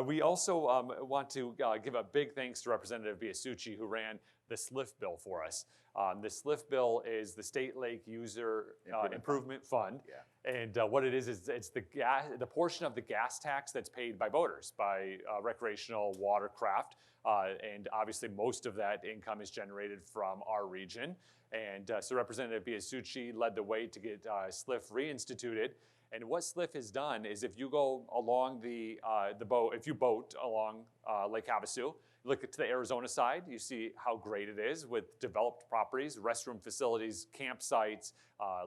We also want to give a big thanks to Representative Biasucci, who ran the SLIF bill for us. The SLIF bill is the State Lake User Improvement Fund. Yeah. And what it is it's the portion of the gas tax that's paid by boaters, by recreational watercraft. And obviously most of that income is generated from our region. And so Representative Biasucci led the way to get SLIF reinstituted. And what SLIF has done is if you go along the boat, if you boat along Lake Havasu, look to the Arizona side, you see how great it is with developed properties, restroom facilities, campsites,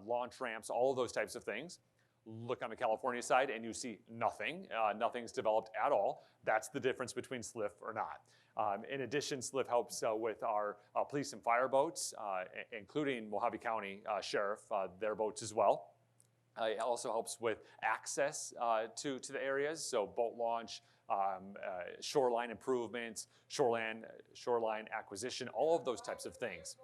launch ramps, all of those types of things. Look on the California side and you see nothing. Nothing's developed at all. That's the difference between SLIF or not. In addition, SLIF helps with our police and fire boats, including Mojave County Sheriff, their boats as well. It also helps with access to the areas, so boat launch, shoreline improvements, shoreline acquisition, all of those types of things.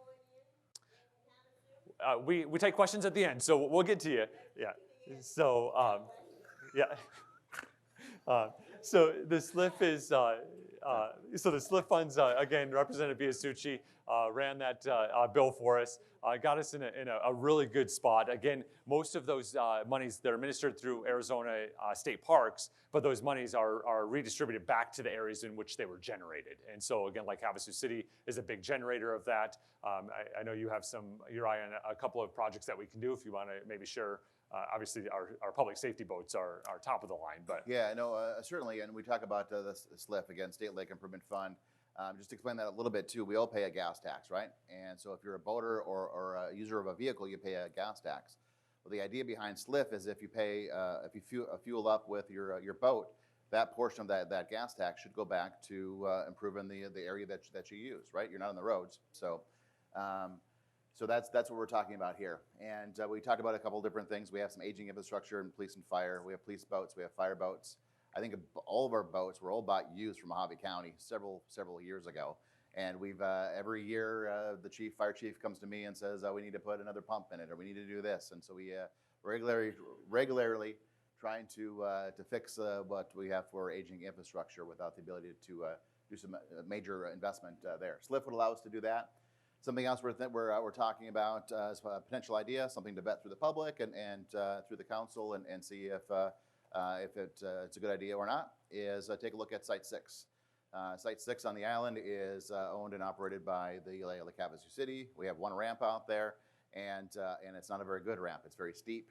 We take questions at the end, so we'll get to you. Yeah. So yeah. So the SLIF is So the SLIF funds, again, Representative Biasucci ran that bill for us, got us in a really good spot. Again, most of those monies, they're administered through Arizona state parks, but those monies are redistributed back to the areas in which they were generated. And so again, like Havasu City is a big generator of that. I know you have your eye on a couple of projects that we can do if you want to maybe share. Obviously, our public safety boats are top of the line, but Yeah, no, certainly. And we talk about the SLIF again, State Lake Improvement Fund. Just to explain that a little bit too, we all pay a gas tax, right? And so if you're a boater or a user of a vehicle, you pay a gas tax. Well, the idea behind SLIF is if you pay, if you fuel up with your boat, that portion of that gas tax should go back to improving the area that you use, right? You're not on the roads, so. So that's what we're talking about here. And we talked about a couple different things. We have some aging infrastructure in police and fire. We have police boats. We have fire boats. I think all of our boats were all bought used from Mojave County several years ago. And we've every year the fire chief comes to me and says we need to put another pump in it, or we need to do this. And so we regularly trying to fix what we have for aging infrastructure without the ability to do some major investment there. SLIF would allow us to do that. Something else we're talking about is a potential idea, something to vet through the public and through the council and see if it's a good idea or not, is take a look at Site 6. Site 6 on the island is owned and operated by the Lake Havasu City. We have one ramp out there, and it's not a very good ramp. It's very steep.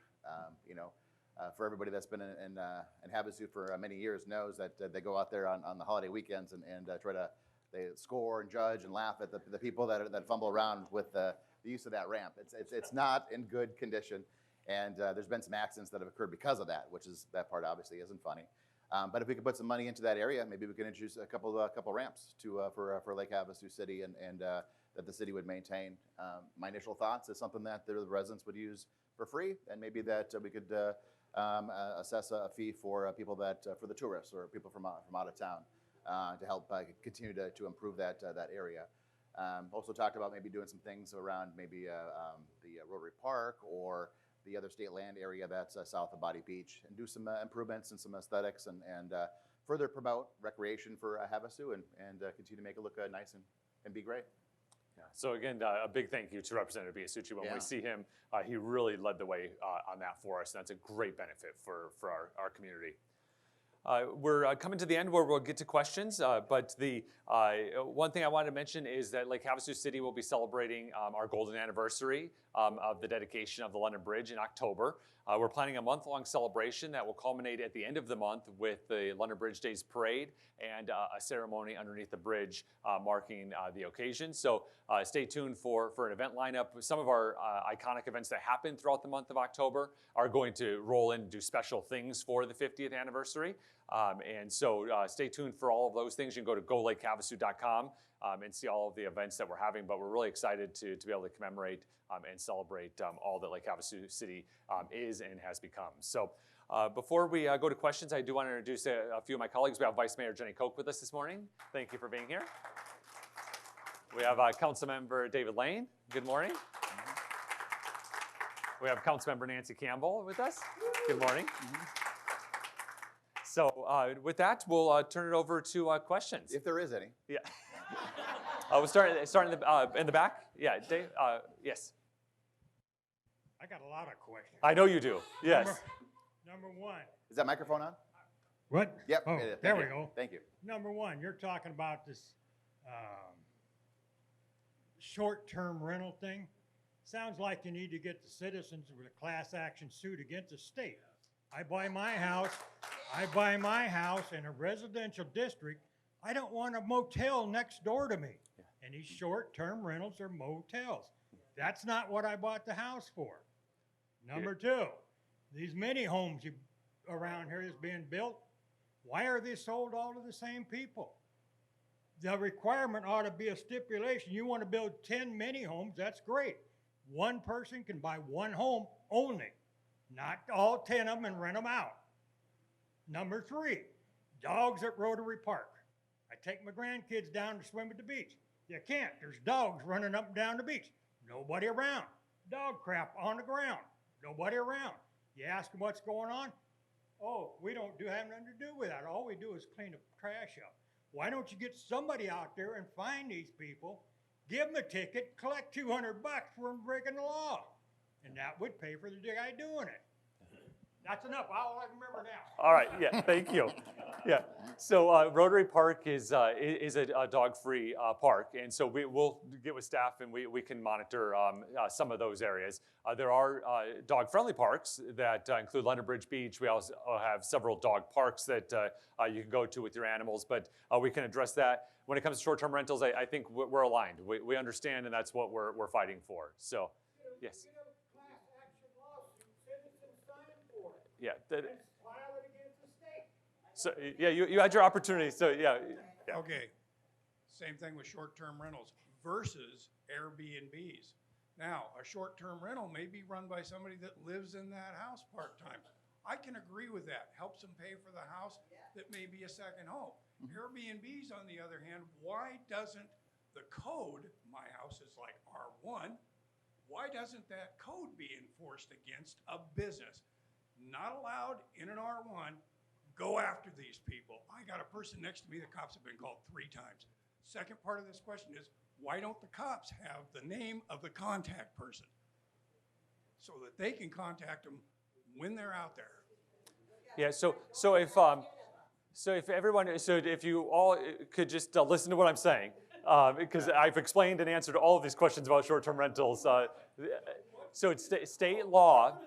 For everybody that's been in Havasu for many years knows that they go out there on the holiday weekends and they score and judge and laugh at the people that fumble around with the use of that ramp. It's not in good condition, and there's been some accidents that have occurred because of that, that part obviously isn't funny. But if we could put some money into that area, maybe we can introduce a couple ramps for Lake Havasu City and that the city would maintain. My initial thoughts is something that the residents would use for free, and maybe that we could assess a fee for people for the tourists or people from out of town. To help continue to improve that area. Also talked about maybe doing some things around maybe the Rotary Park or the other state land area that's south of Body Beach, and do some improvements and some aesthetics and further promote recreation for Havasu and continue to make it look nice and be great. Yeah. So again, a big thank you to Representative Biasucci. When we see him, he really led the way on that for us, and that's a great benefit for our community. We're coming to the end where we'll get to questions, but the one thing I wanted to mention is that Lake Havasu City will be celebrating our golden anniversary of the dedication of the London Bridge in October. We're planning a month-long celebration that will culminate at the end of the month with the London Bridge Days Parade and a ceremony underneath the bridge marking the occasion. So stay tuned for an event lineup. Some of our iconic events that happen throughout the month of October are going to roll in and do special things for the 50th anniversary. And so stay tuned for all of those things. You can go to golakehavasu.com and see all of the events that we're having, but we're really excited to be able to commemorate and celebrate all that Lake Havasu City is and has become. So before we go to questions, I do want to introduce a few of my colleagues. We have Vice Mayor Jenny Koch with us this morning. Thank you for being here. We have Councilmember David Lane. Good morning. We have Councilmember Nancy Campbell with us. Good morning. So with that, we'll turn it over to questions. If there is any. Yeah. We'll start in the back. Yeah, Dave. Yes. I got a lot of questions. I know you do. Yes. Number one. Is that microphone on? What? Yep. Oh, it is. there Thank we you. go. Thank you. Number one, you're talking about this short-term rental thing. Sounds like you need to get the citizens with a class action suit against the state. I buy my house in a residential district. I don't want a motel next door to me. And these short-term rentals are motels. That's not what I bought the house for. Number two, these mini homes around here that's being built, why are they sold all to the same people? The requirement ought to be a stipulation. You want to build 10 mini homes, that's great. One person can buy one home only, not all 10 of them and rent them out. Number three, dogs at Rotary Park. I take my grandkids down to swim at the beach. You can't. There's dogs running up and down the beach. Nobody around. Dog crap on the ground. Nobody around. You ask them what's going on? Oh, we don't have nothing to do with that. All we do is clean the trash up. Why don't you get somebody out there and find these people, give them a ticket, collect $200 for them breaking the law? And that would pay for the guy doing it. That's enough. All I can remember now. All right, yeah, thank you. Yeah, so Rotary Park is a dog-free park, and so we'll get with staff and we can monitor some of those areas. There are dog-friendly parks that include London Bridge Beach. We also have several dog parks that you can go to with your animals, but we can address that. When it comes to short-term rentals, I think we're aligned. We understand, and that's what we're fighting for. So, yes. Yeah. File it against the state. So yeah, you had your opportunity. So yeah. Okay, same thing with short-term rentals versus Airbnbs. Now, a short-term rental may be run by somebody that lives in that house part-time. I can agree with that, helps them pay for the house that may be a second home. Airbnbs, on the other hand, why doesn't the code, my house is like R1, why doesn't that code be enforced against a business? Not allowed in an R1, go after these people. I got a person next to me, the cops have been called 3 times. Second part of this question is, why don't the cops have the name of the contact person so that they can contact them when they're out there? Yeah. So if everyone, so if you all could just listen to what I'm saying, because I've explained and answered all of these questions about short-term rentals. So it's state law.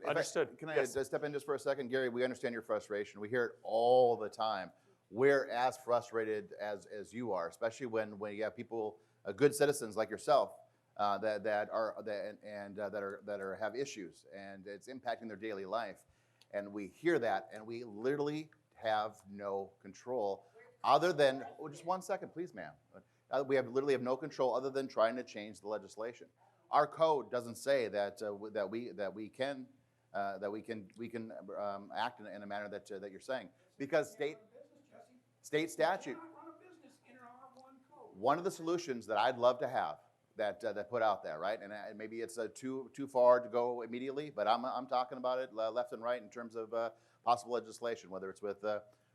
Understood. Can I Yes. step in just for a second? Gary, we understand your frustration. We hear it all the time. We're as frustrated as you are, especially when you have people, good citizens like yourself, that have issues, and it's impacting their daily life. And we hear that, and we literally have no control, other than just 1 second, please, ma'am. We literally have no control other than trying to change the legislation. Our code doesn't say that we can act in a manner that you're saying, because state statute. One of the solutions that I'd love to have that put out there, right? And maybe it's too far to go immediately, but I'm talking about it left and right in terms of possible legislation, whether it's with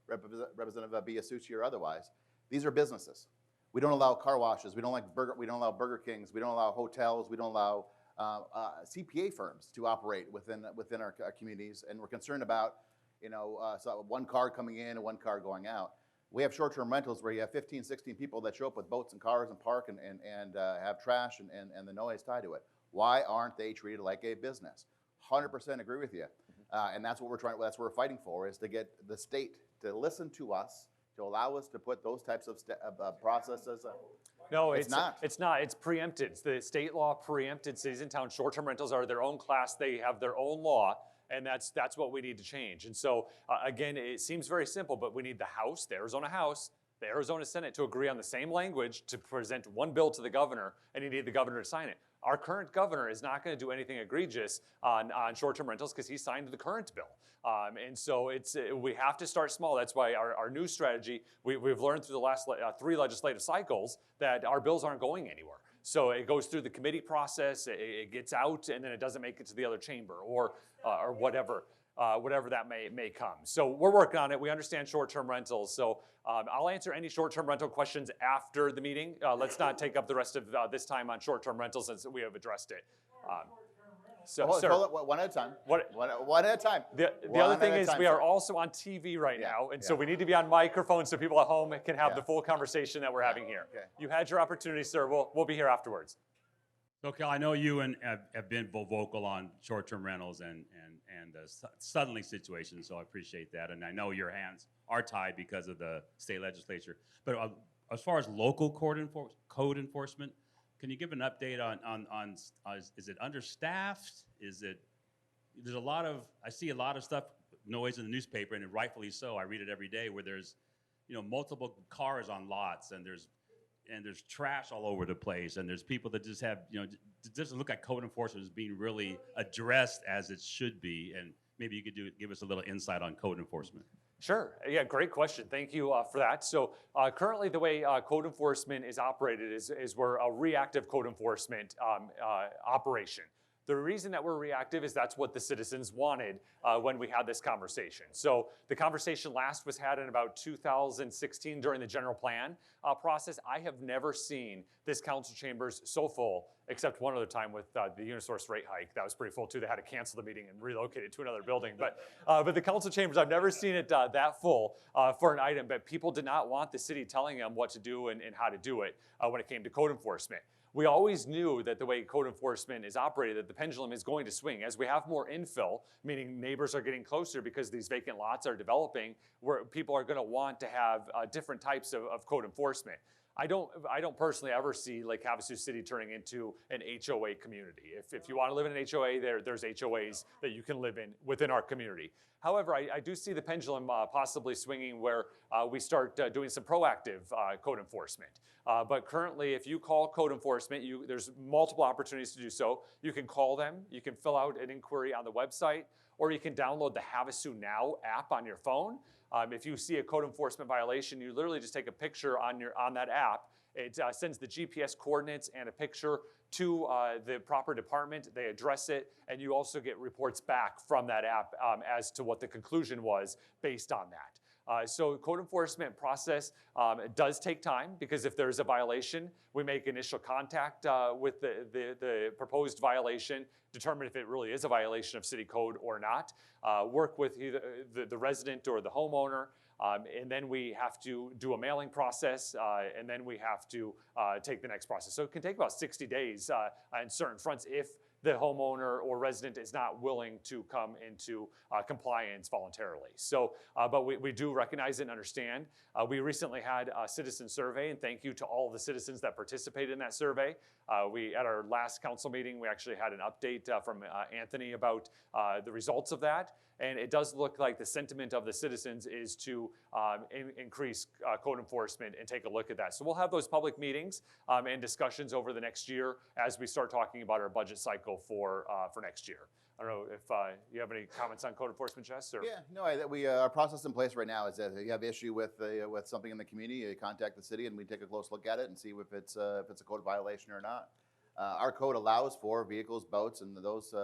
Representative Biasucci or otherwise. These are businesses. We don't allow car washes. We don't allow Burger Kings. We don't allow hotels. We don't allow CPA firms to operate within our communities, and we're concerned about so one car coming in and one car going out. We have short-term rentals where you have 15, 16 people that show up with boats and cars and park and have trash and the noise tied to it. Why aren't they treated like a business? 100% agree with you, and that's what that's what we're fighting for, is to get the state to listen to us, to allow us to put those types of processes. No, it's not. It's not. It's preempted. The state law preempted cities and towns. Short-term rentals are their own class. They have their own law, and that's what we need to change. And so, again, it seems very simple, but we need the Arizona House, the Arizona Senate to agree on the same language to present one bill to the governor, and you need the governor to sign it. Our current governor is not going to do anything egregious on short-term rentals because he signed the current bill. And so we have to start small. That's why our new strategy, we've learned through the last 3 legislative cycles that our bills aren't going anywhere. So it goes through the committee process, it gets out, and then it doesn't make it to the other chamber or whatever that may come. So we're working on it. We understand short-term rentals. So I'll answer any short-term rental questions after the meeting. Let's not take up the rest of this time on short-term rentals since we have addressed it. Hold it, one at a time. One at a time. The other thing is we are also on TV right now, and so we need to be on microphone so people at home can have the full conversation that we're having here. Okay. You had your opportunity, sir. We'll be here afterwards. Okay, I know you have been vocal on short-term rentals and suddenly situations, so I appreciate that. And I know your hands are tied because of the state legislature. But as far as local code enforcement, can you give an update on is it understaffed? There's a lot of, I see a lot of stuff, noise in the newspaper, and rightfully so. I read it every day where there's, multiple cars on lots, and and there's trash all over the place, and there's people that just have, it doesn't look like code enforcement is being really addressed as it should be. And maybe you could give us a little insight on code enforcement. Sure. Yeah, great question. Thank you for that. So currently the way code enforcement is operated is we're a reactive code enforcement operation. The reason that we're reactive is that's what the citizens wanted when we had this conversation. So the conversation last was had in about 2016 during the general plan process. I have never seen this council chambers so full, except one other time with the Unisource rate hike. That was pretty full too. They had to cancel the meeting and relocate it to another building. But the council chambers, I've never seen it that full for an item. But people did not want the city telling them what to do and how to do it when it came to code enforcement. We always knew that the way code enforcement is operated, that the pendulum is going to swing. As we have more infill, meaning neighbors are getting closer because these vacant lots are developing, where people are going to want to have different types of code enforcement. I don't personally ever see Lake Havasu City turning into an HOA community. If you want to live in an HOA, there's HOAs that you can live in within our community. However, I do see the pendulum possibly swinging where we start doing some proactive code enforcement. But currently, if you call code enforcement, there's multiple opportunities to do so. You can call them, you can fill out an inquiry on the website, or you can download the Havasu Now app on your phone. If you see a code enforcement violation, you literally just take a picture on that app. It sends the GPS coordinates and a picture to the proper department. They address it, and you also get reports back from that app as to what the conclusion was based on that. So code enforcement process does take time, because if there's a violation, we make initial contact with the proposed violation, determine if it really is a violation of city code or not, work with either the resident or the homeowner, and then we have to do a mailing process, and then we have to take the next process. So it can take about 60 days on certain fronts if the homeowner or resident is not willing to come into compliance voluntarily. So, but we do recognize and understand. We recently had a citizen survey, and thank you to all of the citizens that participated in that survey. At our last council meeting, we actually had an update from Anthony about the results of that. And it does look like the sentiment of the citizens is to increase code enforcement and take a look at that. So we'll have those public meetings and discussions over the next year as we start talking about our budget cycle for next year. I don't know if you have any comments on code enforcement, Jess? Or? Yeah, no, our process in place right now is that if you have issue with something in the community, you contact the city and we take a close look at it and see if it's a code violation or not. Our code allows for vehicles, boats, and those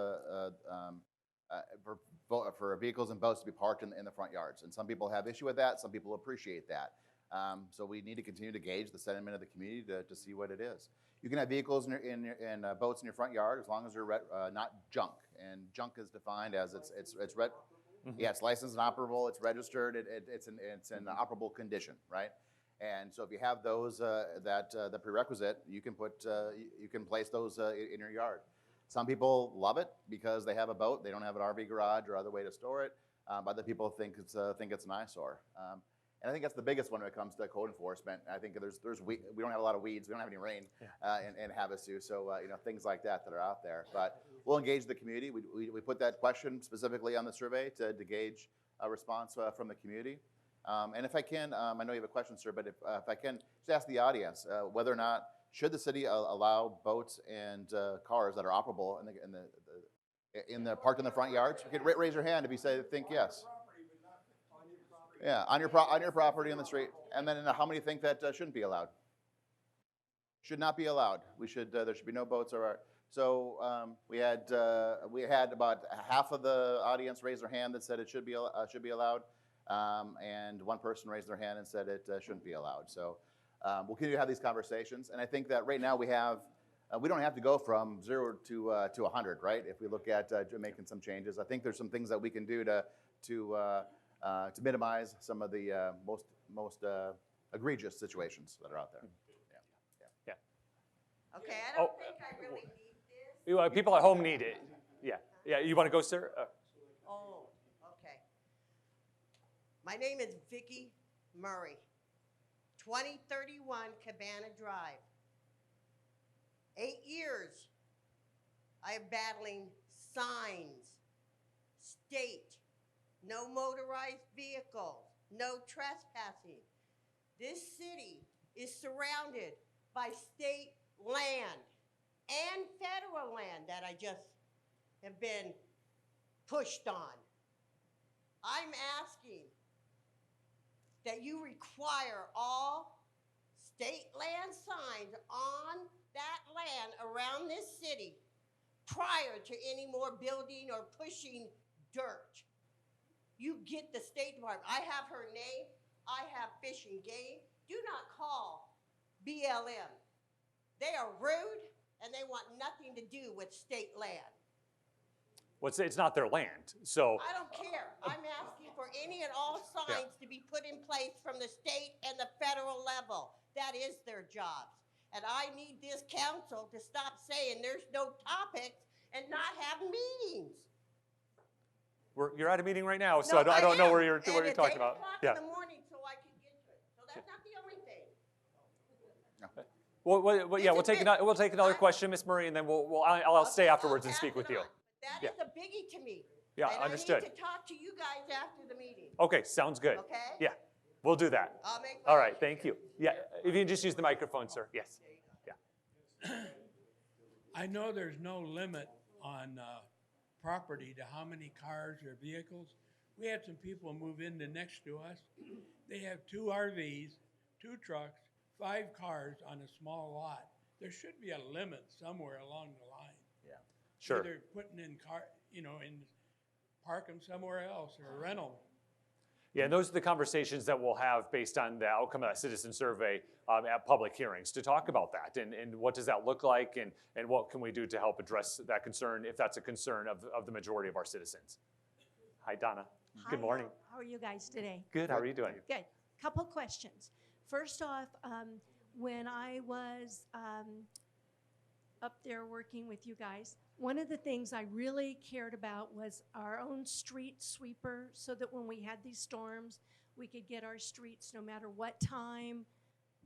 for vehicles and boats to be parked in the front yards. And some people have issue with that. Some people appreciate that. So we need to continue to gauge the sentiment of the community to see what it is. You can have vehicles and boats in your front yard as long as they're not junk. And junk is defined as it's red. Mm-hmm. Yeah, it's licensed and operable. It's registered. It's in operable condition, right? And so if you have those the prerequisite, you can place those in your yard. Some people love it because they have a boat. They don't have an RV garage or other way to store it. Other people think it's an eyesore. And I think that's the biggest one when it comes to code enforcement. I think we don't have a lot of weeds. We don't have any rain in Havasu, so things like that are out there. But we'll engage the community. We put that question specifically on the survey to gauge a response from the community. And if I can, I know you have a question, sir, but if I can just ask the audience whether or not should the city allow boats and cars that are operable in the parked in the front yards? You can raise your hand if you think yes. Yeah, on your property on the street. And then how many think that shouldn't be allowed? Should not be allowed. There should be no boats or. So we had about half of the audience raise their hand that said it should be allowed, and one person raised their hand and said it shouldn't be allowed. So we'll continue to have these conversations, and I think that right now we don't have to go from 0 to 100, right? If we look at making some changes, I think there's some things that we can do to minimize some of the most egregious situations that are out there. Yeah. Okay, I don't think I really need this. People at home need it. Yeah. You want to go, sir? Oh, okay. My name is Vicki Murray, 2031 Cabana Drive. 8 years I am battling signs, state, no motorized vehicles, no trespassing. This city is surrounded by state land and federal land that I just have been pushed on. I'm asking that you require all state land signs on that land around this city prior to any more building or pushing dirt. You get the State Department. I have her name. I have Fish and Game. Do not call BLM. They are rude and they want nothing to do with state land. Well, it's not their land, so. I don't care. I'm asking for any and all signs to be put in place from the state and the federal level. That is their jobs. And I need this council to stop saying there's no topics and not have meetings. You're at a meeting right now, so I don't know what you're talking about. And it's 8 o'clock in the morning so I can get to it. So that's not the only thing. Well, we'll take another question, Ms. Murray, and then I'll stay afterwards and I'll speak pass with it you. on. But that is a biggie to me. Yeah, and understood. I need to talk to you guys after the meeting. Okay, sounds good. Okay? Yeah, we'll do that. I'll make All right, thank you. Yeah, if you can just use the microphone, sir. Yes. Yeah. I know there's no limit on property to how many cars or vehicles. We had some people move into next to us. They have 2 RVs, 2 trucks, 5 cars on a small lot. There should be a limit somewhere along the line. Yeah. Sure. Either putting in park them somewhere else or rental. Yeah, and those are the conversations that we'll have based on the outcome of that citizen survey at public hearings to talk about that and what does that look like and what can we do to help address that concern if that's a concern of the majority of our citizens. Hi, Donna. Good morning. How are you guys today? Good. How are you doing? Good. Couple questions. First off, when I was up there working with you guys, one of the things I really cared about was our own street sweeper so that when we had these storms, we could get our streets no matter what time,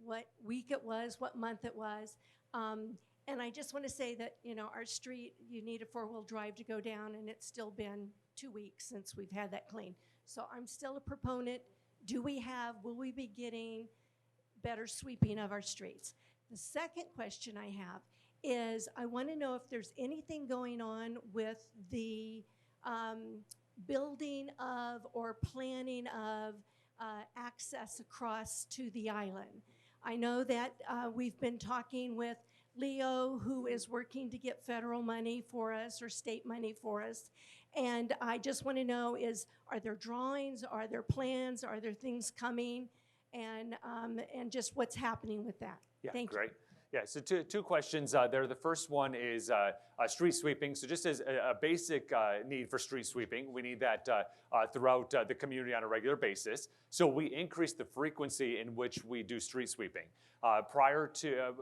what week it was, what month it was. And I just want to say that, our street, you need a 4-wheel drive to go down, and it's still been 2 weeks since we've had that clean. So I'm still a proponent. Will we be getting better sweeping of our streets? The second question I have is I want to know if there's anything going on with the building of or planning of access across to the island. I know that we've been talking with Leo, who is working to get federal money for us or state money for us. And I just want to know are there drawings, are there plans, are there things coming, and just what's happening with that? Yeah, Thank great. Yeah, so two questions there. The first one is street sweeping. So just as a basic need for street sweeping, we need that throughout the community on a regular basis. So we increase the frequency in which we do street sweeping. Prior to,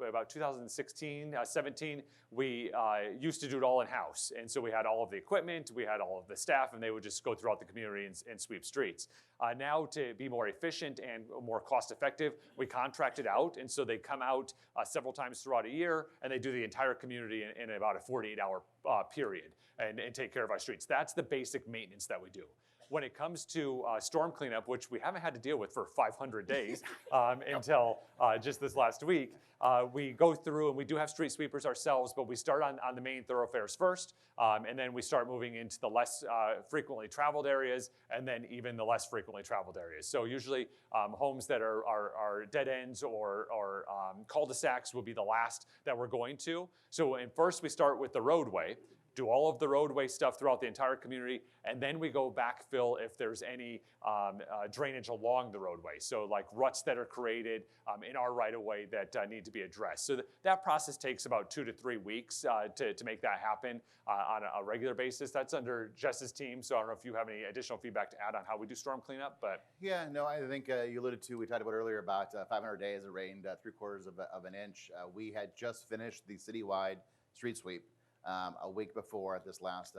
about 2016, 17, we used to do it all in-house. And so we had all of the equipment, we had all of the staff, and they would just go throughout the community and sweep streets. Now, to be more efficient and more cost-effective, we contract it out. And so they come out several times throughout a year, and they do the entire community in about a 48-hour period and take care of our streets. That's the basic maintenance that we do. When it comes to storm cleanup, which we haven't had to deal with for 500 days until just this last week, we go through and we do have street sweepers ourselves, but we start on the main thoroughfares first, and then we start moving into the less frequently traveled areas, and then even the less frequently traveled areas. So usually homes that are dead ends or cul-de-sacs will be the last that we're going to. So first we start with the roadway, do all of the roadway stuff throughout the entire community, and then we go backfill if there's any drainage along the roadway. So like ruts that are created in our right-of-way that need to be addressed. So that process takes about 2 to 3 weeks to make that happen on a regular basis. That's under Jess's team, so I don't know if you have any additional feedback to add on how we do storm cleanup, but. Yeah, no, I think you alluded to, we talked about earlier about 500 days, it rained 3/4 of an inch. We had just finished the citywide street sweep a week before this last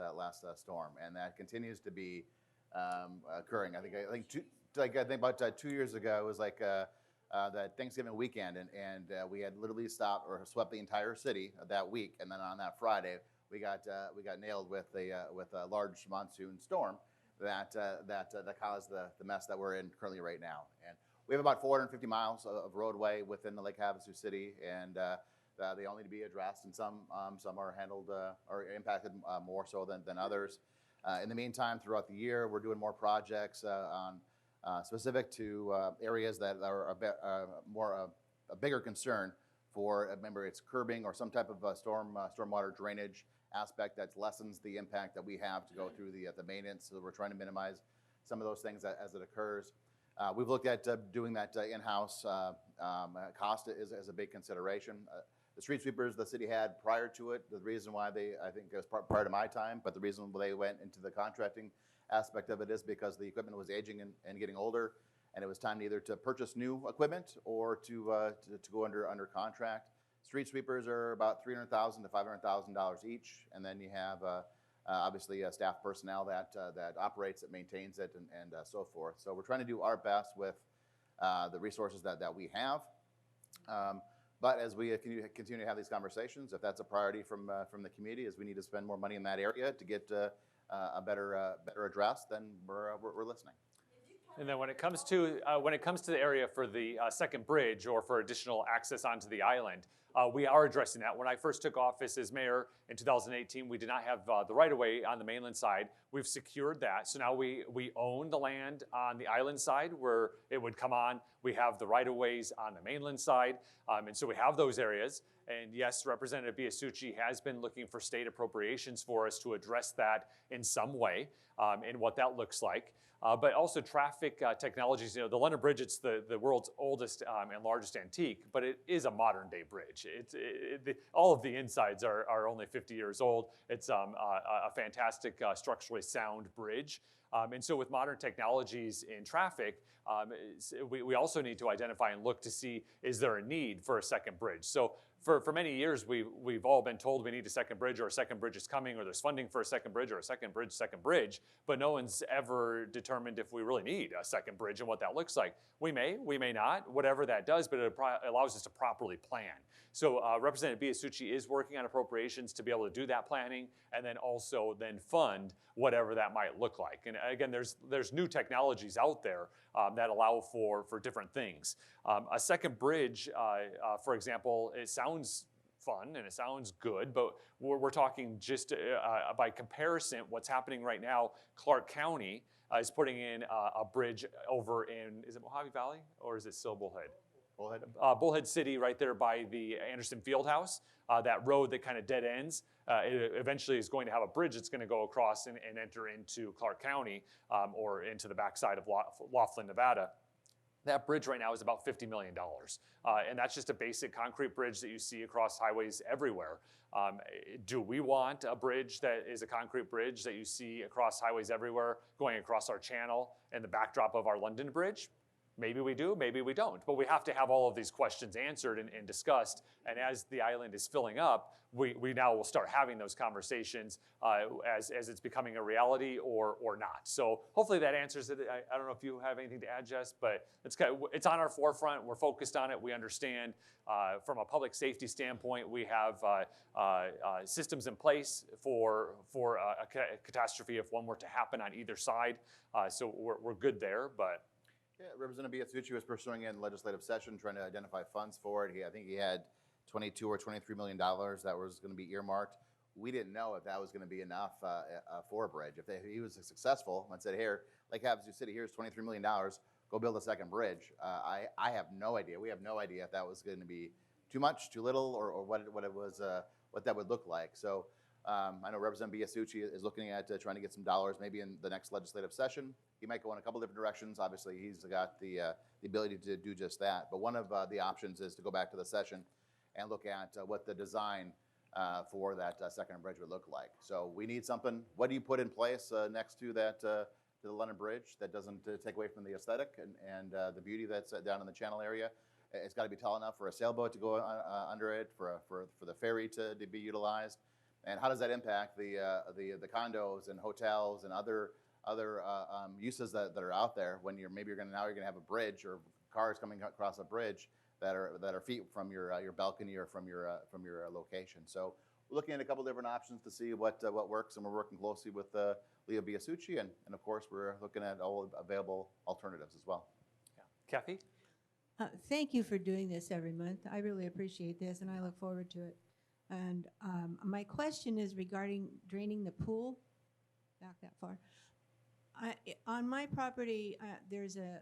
storm, and that continues to be occurring. I think about 2 years ago, it was like that Thanksgiving weekend, and we had literally stopped or swept the entire city that week, and then on that Friday, we got nailed with a large monsoon storm that caused the mess that we're in currently right now. And we have about 450 miles of roadway within the Lake Havasu City, and they all need to be addressed, and some are handled or impacted more so than others. In the meantime, throughout the year, we're doing more projects on specific to areas that are a bigger concern for, remember, it's curbing or some type of stormwater drainage aspect that lessens the impact that we have to go through the maintenance. So we're trying to minimize some of those things as it occurs. We've looked at doing that in-house. Cost is a big consideration. The street sweepers the city had prior to it, the reason why I think it was prior to my time, but the reason they went into the contracting aspect of it is because the equipment was aging and getting older, and it was time either to purchase new equipment or to go under contract. Street sweepers are about $300,000 to $500,000 each, and then you have obviously staff personnel that operates it, maintains it, and so forth. So we're trying to do our best with the resources that we have. But as we continue to have these conversations, if that's a priority from the community, is we need to spend more money in that area to get a better address, then we're listening. And then when it comes to the area for the second bridge or for additional access onto the island, we are addressing that. When I first took office as mayor in 2018, we did not have the right-of-way on the mainland side. We've secured that. So now we own the land on the island side where it would come on. We have the right-of-ways on the mainland side. And so we have those areas. And yes, Representative Biasucci has been looking for state appropriations for us to address that in some way and what that looks like. But also traffic technologies. You know, the London Bridge, it's the world's oldest and largest antique, but it is a modern day bridge. All of the insides are only 50 years old. It's a fantastic structurally sound bridge. And so with modern technologies in traffic, we also need to identify and look to see, is there a need for a second bridge? So for many years, we've all been told we need a second bridge, or a second bridge is coming, or there's funding for a second bridge, or a second bridge, but no one's ever determined if we really need a second bridge and what that looks like. We may not, whatever that does, but it allows us to properly plan. So Representative Biasucci is working on appropriations to be able to do that planning, and then also fund whatever that might look like. And again, there's new technologies out there that allow for different things. A second bridge, for example, it sounds fun and it sounds good, but we're talking just by comparison, what's happening right now, Clark County is putting in a bridge over in, is it Mojave Valley or is it still Bullhead? Bullhead City, right there by the Anderson Fieldhouse. That road that kind of dead ends, it eventually is going to have a bridge that's going to go across and enter into Clark County or into the backside of Laughlin, Nevada. That bridge right now is about $50 million. And that's just a basic concrete bridge that you see across highways everywhere. Do we want a bridge that is a concrete bridge that you see across highways everywhere going across our channel and the backdrop of our London Bridge? Maybe we do, maybe we don't. But we have to have all of these questions answered and discussed. And as the island is filling up, we now will start having those conversations as it's becoming a reality or not. So hopefully that answers it. I don't know if you have anything to add, Jess, but it's on our forefront. We're focused on it. We understand from a public safety standpoint, we have systems in place for a catastrophe if one were to happen on either side. So we're good there, but. Yeah, Representative Biasucci was pursuing it in legislative session, trying to identify funds for it. I think he had $22 or $23 million that was going to be earmarked. We didn't know if that was going to be enough for a bridge. If he was successful and said, here, Lake Havasu City, here's $23 million, go build a second bridge. I have no idea. We have no idea if that was going to be too much, too little, or what that would look like. So I know Representative Biasucci is looking at trying to get some dollars maybe in the next legislative session. He might go in a couple different directions. Obviously, he's got the ability to do just that. But one of the options is to go back to the session and look at what the design for that second bridge would look like. So we need something. What do you put in place next to that to the London Bridge that doesn't take away from the aesthetic and the beauty that's down in the channel area? It's got to be tall enough for a sailboat to go under it, for the ferry to be utilized. And how does that impact the condos and hotels and other uses that are out there when you're going to have a bridge or cars coming across a bridge that are feet from your balcony or from your location. So we're looking at a couple different options to see what works, and we're working closely with Leo Biasucci, and of course we're looking at all available alternatives as well. Yeah. Kathy? Thank you for doing this every month. I really appreciate this, and I look forward to it. And my question is regarding draining the pool. Back that far. On my property, there's a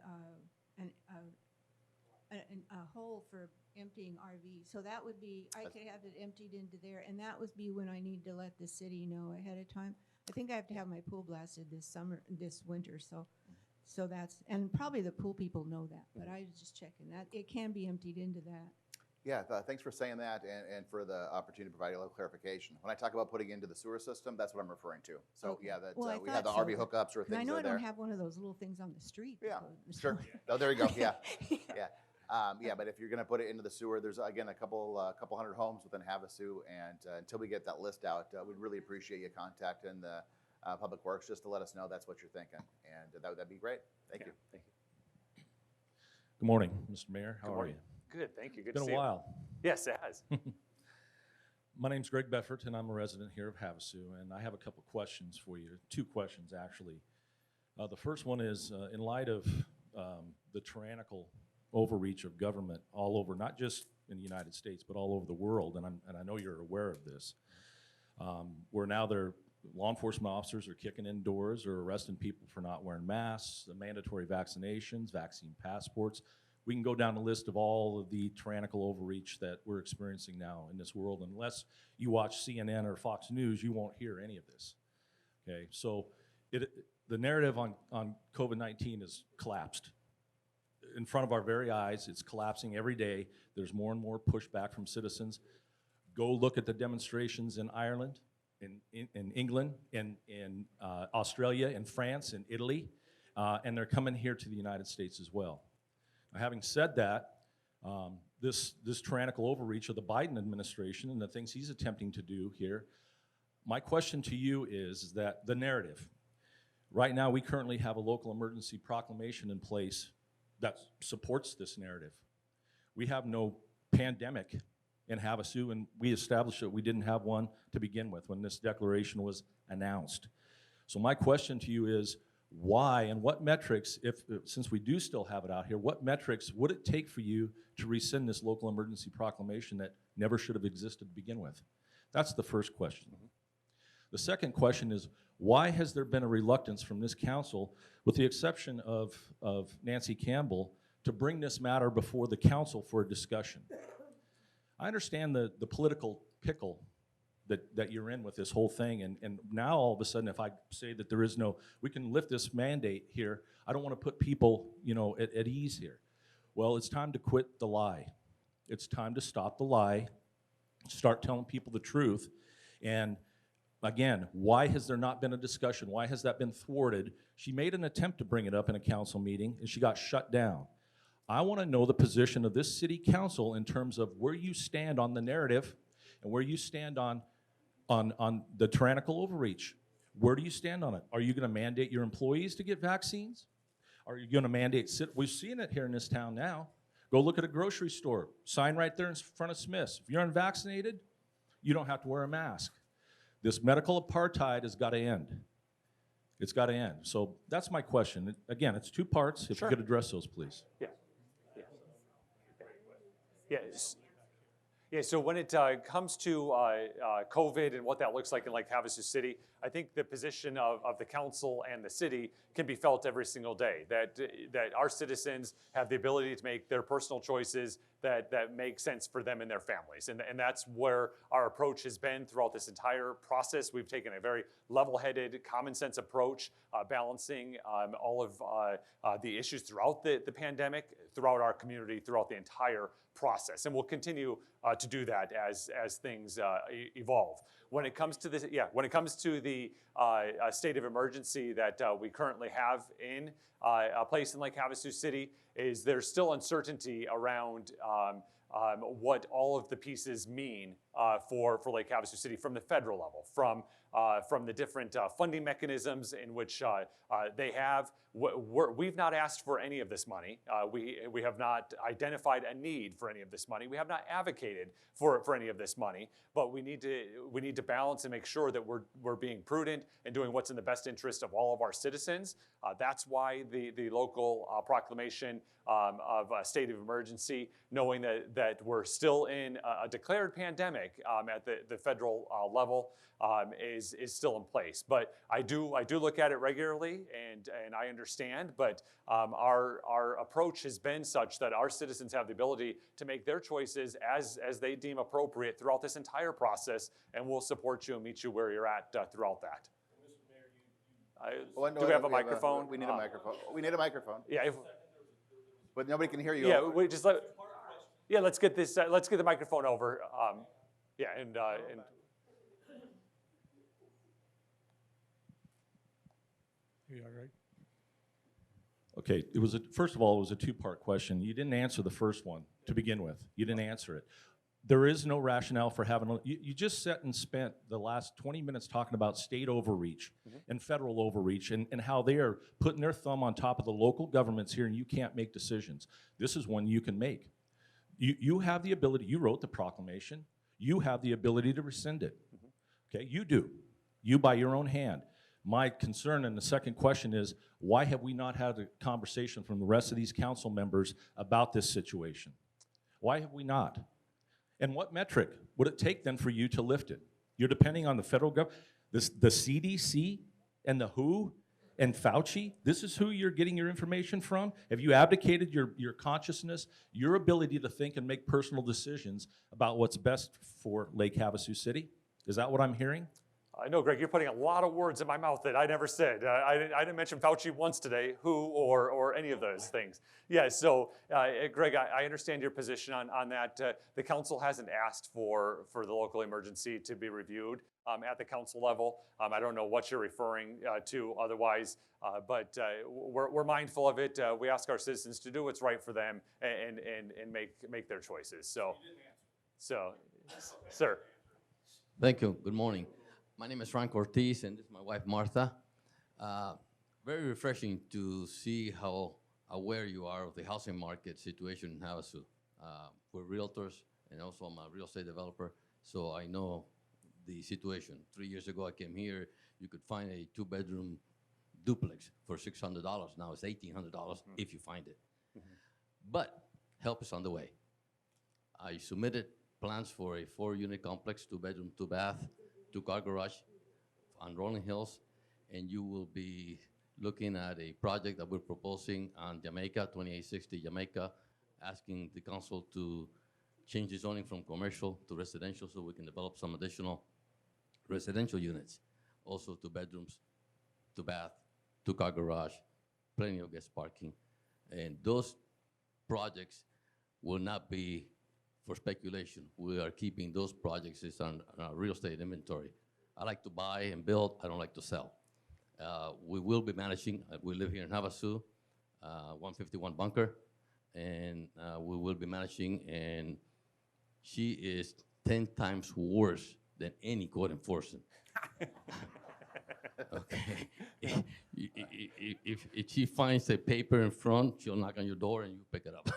hole for emptying RVs. So that would be, I could have it emptied into there, and that would be when I need to let the city know ahead of time. I think I have to have my pool blasted this winter, so that's, and probably the pool people know that, but I was just checking that. It can be emptied into that. Yeah, thanks for saying that and for the opportunity to provide a little clarification. When I talk about putting into the sewer system, that's what I'm referring to. So Okay. yeah, that Well, we have the thought RV so. hookups or And I things know that I are there. don't have one of those little things on the street. Yeah, that sure. Oh, there you go. Yeah, yeah. But if you're going to put it into the sewer, there's again a couple hundred homes within Havasu, and until we get that list out, we'd really appreciate you contacting the Public Works just to let us know that's what you're thinking, and that'd be great. Thank you. Thank you. Good morning, Mr. Mayor. How Good are morning. you? Good, thank you. Good Been to see a you. while. Yes, it has. My name's Greg Beffert, and I'm a resident here of Havasu, and I have a couple questions for you. 2 questions, actually. The first one is, in light of the tyrannical overreach of government all over, not just in the United States, but all over the world, and I know you're aware of this, where now law enforcement officers are kicking in doors or arresting people for not wearing masks, the mandatory vaccinations, vaccine passports. We can go down the list of all of the tyrannical overreach that we're experiencing now in this world. Unless you watch CNN or Fox News, you won't hear any of this. Okay, so the narrative on COVID-19 has collapsed. In front of our very eyes, it's collapsing every day. There's more and more pushback from citizens. Go look at the demonstrations in Ireland, in England, in Australia, in France, in Italy, and they're coming here to the United States as well. Now, having said that, this tyrannical overreach of the Biden administration and the things he's attempting to do here, my question to you is that the narrative. Right now, we currently have a local emergency proclamation in place that supports this narrative. We have no pandemic in Havasu, and we established that we didn't have one to begin with when this declaration was announced. So my question to you is, why and what metrics, since we do still have it out here, what metrics would it take for you to rescind this local emergency proclamation that never should have existed to begin with? That's the first question. The second question is, why has there been a reluctance from this council, with the exception of Nancy Campbell, to bring this matter before the council for a discussion? I understand the political pickle that you're in with this whole thing, and now all of a sudden, if I say that there is no, we can lift this mandate here, I don't want to put people, at ease here. Well, it's time to quit the lie. It's time to stop the lie, start telling people the truth, and again, why has there not been a discussion? Why has that been thwarted? She made an attempt to bring it up in a council meeting, and she got shut down. I want to know the position of this city council in terms of where you stand on the narrative and where you stand on the tyrannical overreach. Where do you stand on it? Are you going to mandate your employees to get vaccines? Are you going to mandate, we've seen it here in this town now. Go look at a grocery store, sign right there in front of Smith's. If you're unvaccinated, you don't have to wear a mask. This medical apartheid has got to end. It's got to end. So that's my question. Again, it's 2 parts. If Sure. you could address those, please. Yeah. Yes. Yeah, so when it comes to COVID and what that looks like in Havasu City, I think the position of the council and the city can be felt every single day, that our citizens have the ability to make their personal choices that make sense for them and their families. And that's where our approach has been throughout this entire process. We've taken a very level-headed, common sense approach, balancing all of the issues throughout the pandemic, throughout our community, throughout the entire process. And we'll continue to do that as things evolve. When it comes to this, when it comes to the state of emergency that we currently have in a place in Lake Havasu City, is there's still uncertainty around what all of the pieces mean for Lake Havasu City from the federal level, from the different funding mechanisms in which they have. We've not asked for any of this money. We have not identified a need for any of this money. We have not advocated for any of this money, but we need to balance and make sure that we're being prudent and doing what's in the best interest of all of our citizens. That's why the local proclamation of a state of emergency, knowing that we're still in a declared pandemic at the federal level, is still in place. But I do look at it regularly, and I understand. But our approach has been such that our citizens have the ability to make their choices as they deem appropriate throughout this entire process, and we'll support you and meet you where you're at throughout that. Do we have a microphone? We need a microphone. We need a microphone. Yeah. But nobody can hear you. Yeah. We just let's get this. Let's get the microphone over. Yeah. And. You all right? Okay, first of all, it was a two-part question. You didn't answer the first one to begin with. You didn't answer it. There is no rationale for having, you just sat and spent the last 20 minutes talking about state overreach and federal overreach and how they are putting their thumb on top of the local governments here and you can't make decisions. This is one you can make. You have the ability, you wrote the proclamation, you have the ability to rescind it. Okay, you do. You by your own hand. My concern and the second question is, why have we not had a conversation from the rest of these council members about this situation? Why have we not? And what metric would it take then for you to lift it? You're depending on the federal government, the CDC and the WHO and Fauci. This is who you're getting your information from? Have you abdicated your consciousness, your ability to think and make personal decisions about what's best for Lake Havasu City? Is that what I'm hearing? I know, Greg, you're putting a lot of words in my mouth that I never said. I didn't mention Fauci once today, who or any of those things. Yeah, so Greg, I understand your position on that. The council hasn't asked for the local emergency to be reviewed at the council level. I don't know what you're referring to otherwise, but we're mindful of it. We ask our citizens to do what's right for them and make their choices. So, sir. Thank you. Good morning. My name is Frank Ortiz, and this is my wife, Martha. Very refreshing to see how aware you are of the housing market situation in Havasu. We're realtors, and also I'm a real estate developer, so I know the situation. 3 years ago, I came here. You could find a two-bedroom duplex for $600. Now it's $1,800 if you find it. But help is on the way. I submitted plans for a 4-unit complex, 2-bedroom, 2-bath, 2-car garage on Rolling Hills, and you will be looking at a project that we're proposing on Jamaica, 2860 Jamaica, asking the council to change the zoning from commercial to residential so we can develop some additional residential units. Also 2 bedrooms, 2-bath, 2-car garage, plenty of guest parking. And those projects will not be for speculation. We are keeping those projects on our real estate inventory. I like to buy and build. I don't like to sell. We will be managing. We live here in Havasu, 151 Bunker, and we will be managing. And she is 10 times worse than any code enforcement. Okay. If she finds a paper in front, she'll knock on your door and you pick it up.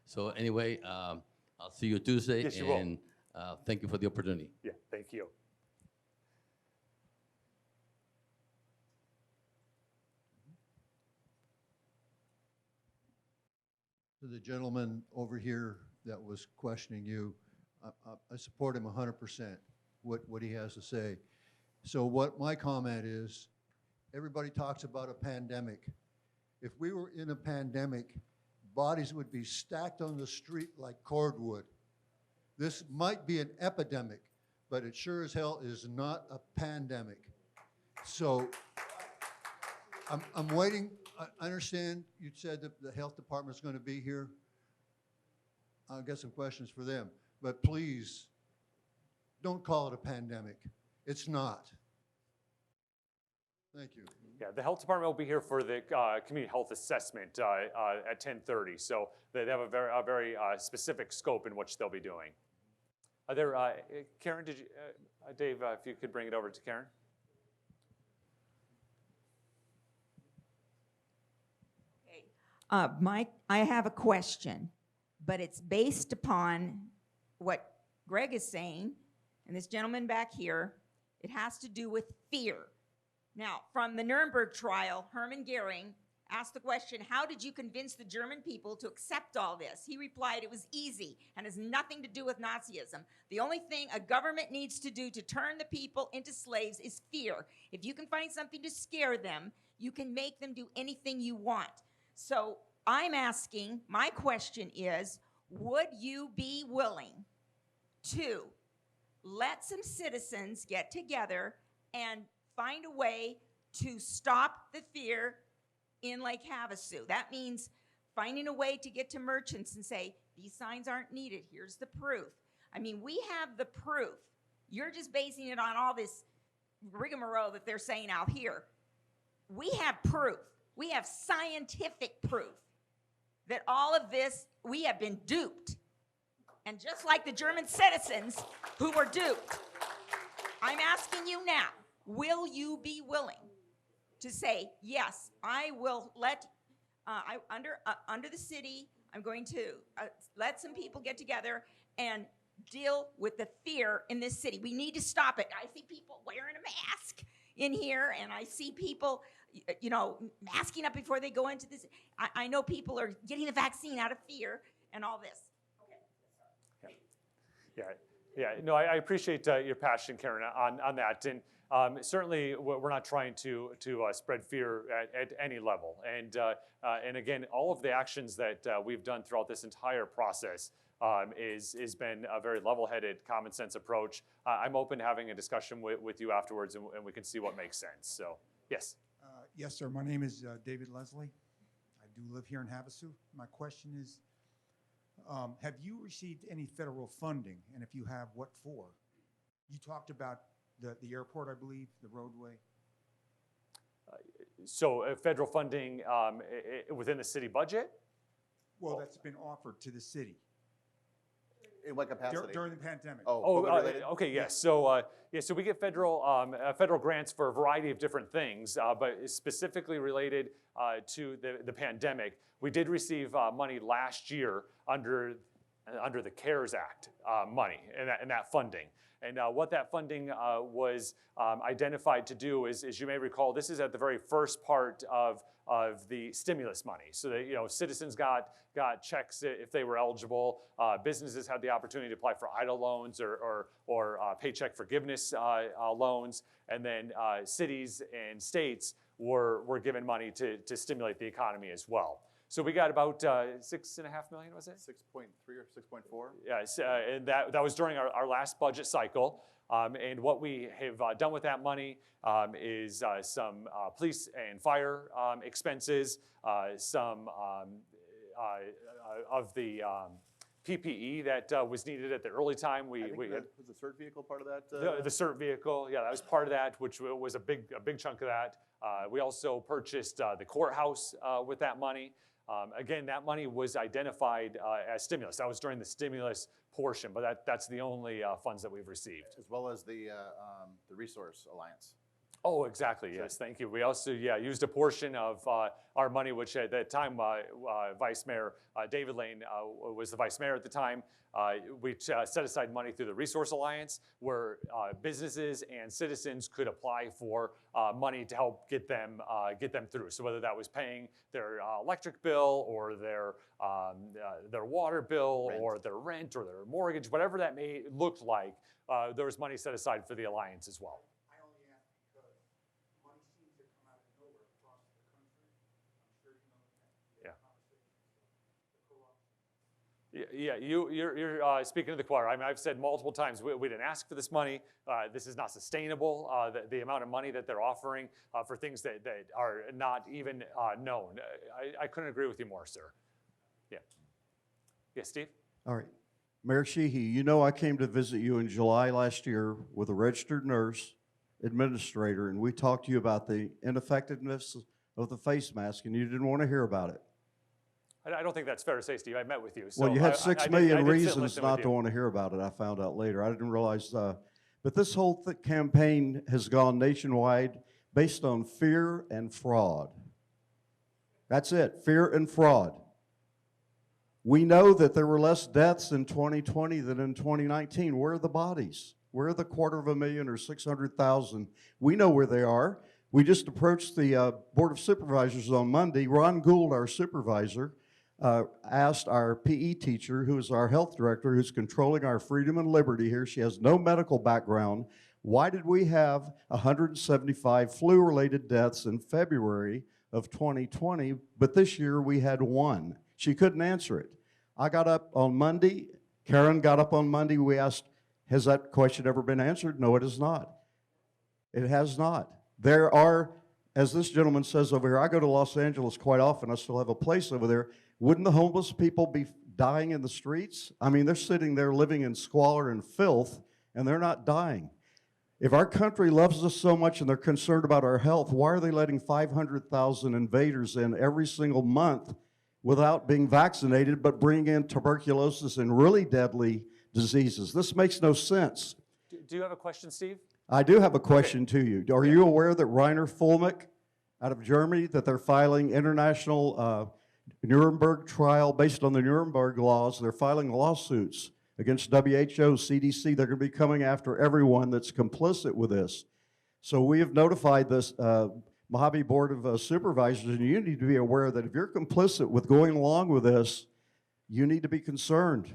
So anyway. I'll see you Tuesday, yes, you and thank you for the opportunity. Yeah, thank you. To the gentleman over here that was questioning you, I support him 100%, what he has to say. So what my comment is, everybody talks about a pandemic. If we were in a pandemic, bodies would be stacked on the street like cordwood. This might be an epidemic, but it sure as hell is not a pandemic. So I'm waiting. I understand you said that the health department's going to be here. I'll get some questions for them. But please, don't call it a pandemic. It's not. Thank you. Yeah, the health department will be here for the community health assessment at 10:30. So they have a very specific scope in which they'll be doing. Are there, Karen, did you, Dave, if you could bring it over to Karen. I have a question, but it's based upon what Greg is saying, and this gentleman back here. It has to do with fear. Now, from the Nuremberg trial, Hermann Goering asked the question, how did you convince the German people to accept all this? He replied, it was easy and has nothing to do with Nazism. The only thing a government needs to do to turn the people into slaves is fear. If you can find something to scare them, you can make them do anything you want. So I'm asking, my question is, would you be willing to let some citizens get together and find a way to stop the fear in Lake Havasu? That means finding a way to get to merchants and say, these signs aren't needed, here's the proof. I mean, we have the proof. You're just basing it on all this rigmarole that they're saying out here. We have proof. We have scientific proof that all of this, we have been duped. And just like the German citizens who were duped, I'm asking you now, will you be willing to say, yes, I will let, under the city, I'm going to let some people get together and deal with the fear in this city. We need to stop it. I see people wearing a mask in here, and I see people, you know, masking up before they go into this. I know people are getting the vaccine out of fear and all this. Yeah. No, I appreciate your passion, Karen, on that, and certainly we're not trying to spread fear at any level. And again, all of the actions that we've done throughout this entire process is been a very level-headed, common sense approach. I'm open to having a discussion with you afterwards, and we can see what makes sense. So, yes. Yes, sir. My name is David Leslie. I do live here in Havasu. My question is, have you received any federal funding? And if you have, what for? You talked about the airport, I believe, the roadway. So federal funding within the city budget? Well, that's been offered to the city. In what capacity? During the pandemic. Okay, yes. So, so we get federal grants for a variety of different things, but specifically related to the pandemic. We did receive money last year under the CARES Act money and that funding. And what that funding was identified to do is, as you may recall, this is at the very first part of the stimulus money. So that, you know, citizens got checks if they were eligible. Businesses had the opportunity to apply for EIDL loans or paycheck forgiveness loans. And then cities and states were given money to stimulate the economy as well. So we got about $6.5 million, was it? 6.3 or 6.4? Yes, and that was during our last budget cycle. And what we have done with that money is some police and fire expenses, some of the PPE that was needed at the early time. Was the CERT vehicle part of that? The CERT vehicle, yeah, that was part of that, which was a big chunk of that. We also purchased the courthouse with that money. Again, that money was identified as stimulus. That was during the stimulus portion, but that's the only funds that we've received. As well as the Resource Alliance. Oh, exactly, yes, thank you. We also, used a portion of our money, which at that time, Vice Mayor David Lane was the Vice Mayor at the time. We set aside money through the Resource Alliance where businesses and citizens could apply for money to help get them through. So whether that was paying their electric bill or their water bill or their rent or their mortgage, whatever that may look like, there was money set aside for the Alliance as well. I only ask because money seems to come out of nowhere across the country. I'm sure you know that. Yeah, you're speaking to the choir. I mean, I've said multiple times, we didn't ask for this money. This is not sustainable. The amount of money that they're offering for things that are not even known. I couldn't agree with you more, sir. Yeah. Yeah, Steve? All right. Mayor Sheehy, you know I came to visit you in July last year with a registered nurse administrator, and we talked to you about the ineffectiveness of the face mask, and you didn't want to hear about it. I don't think that's fair to say, Steve. I met with you. So Well, you had I 6 did- million I did sit and reasons listen not with to you. want to hear about it. I found out later. I didn't realize, but this whole campaign has gone nationwide based on fear and fraud. That's it, fear and fraud. We know that there were less deaths in 2020 than in 2019. Where are the bodies? Where are the 250,000 or 600,000? We know where they are. We just approached the Board of Supervisors on Monday. Ron Gould, our supervisor, asked our PE teacher, who is our health director, who's controlling our freedom and liberty here. She has no medical background. Why did we have 175 flu-related deaths in February of 2020, but this year we had 1? She couldn't answer it. I got up on Monday. Karen got up on Monday. We asked, has that question ever been answered? No, it has not. It has not. There are, as this gentleman says over here, I go to Los Angeles quite often. I still have a place over there. Wouldn't the homeless people be dying in the streets? I mean, they're sitting there living in squalor and filth, and they're not dying. If our country loves us so much and they're concerned about our health, why are they letting 500,000 invaders in every single month without being vaccinated, but bringing in tuberculosis and really deadly diseases? This makes no sense. Do you have a question, Steve? I do have a question to you. Are you aware that Rainer Fulmick out of Germany, that they're filing international Nuremberg trial based on the Nuremberg laws? They're filing lawsuits against WHO, CDC. They're going to be coming after everyone that's complicit with this. So we have notified this Mojave Board of Supervisors, and you need to be aware that if you're complicit with going along with this, you need to be concerned.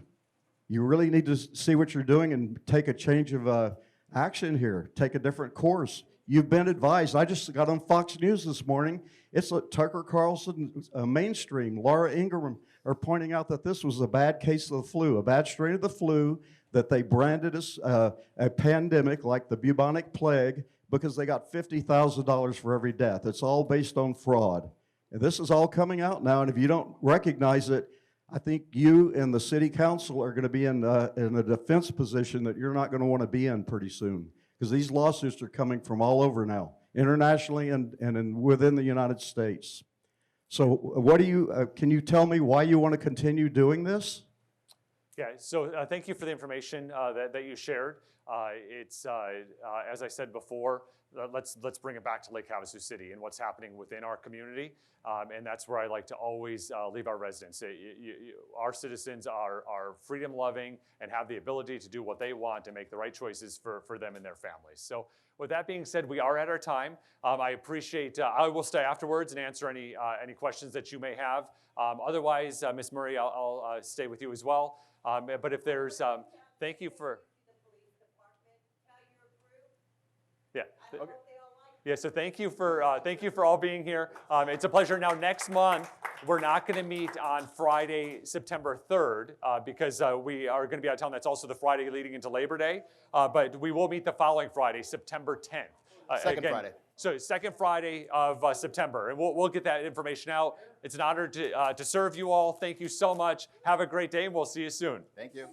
You really need to see what you're doing and take a change of action here, take a different course. You've been advised. I just got on Fox News this morning. It's Tucker Carlson, Mainstream, Laura Ingraham are pointing out that this was a bad case of the flu, a bad strain of the flu that they branded as a pandemic like the bubonic plague because they got $50,000 for every death. It's all based on fraud. And this is all coming out now, and if you don't recognize it, I think you and the city council are going to be in a defense position that you're not going to want to be in pretty soon, because these lawsuits are coming from all over now, internationally and within the United States. So what do you, can you tell me why you want to continue doing this? Yeah, so thank you for the information that you shared. It's, as I said before, let's bring it back to Lake Havasu City and what's happening within our community. And that's where I like to always leave our residents. Our citizens are freedom-loving and have the ability to do what they want and make the right choices for them and their families. So with that being said, we are at our time. I appreciate, I will stay afterwards and answer any questions that you may have. Otherwise, Ms. Murray, I'll stay with you as well. But if there's, thank you for. Yeah. Okay. Yeah, so thank you for all being here. It's a pleasure. Now, next month, we're not going to meet on Friday, September 3rd, because we are going to be out of town. That's also the Friday leading into Labor Day. But we will meet the following Friday, September 10th. Second Friday. So second Friday of September. And we'll get that information out. It's an honor to serve you all. Thank you so much. Have a great day, and we'll see you soon. Thank you.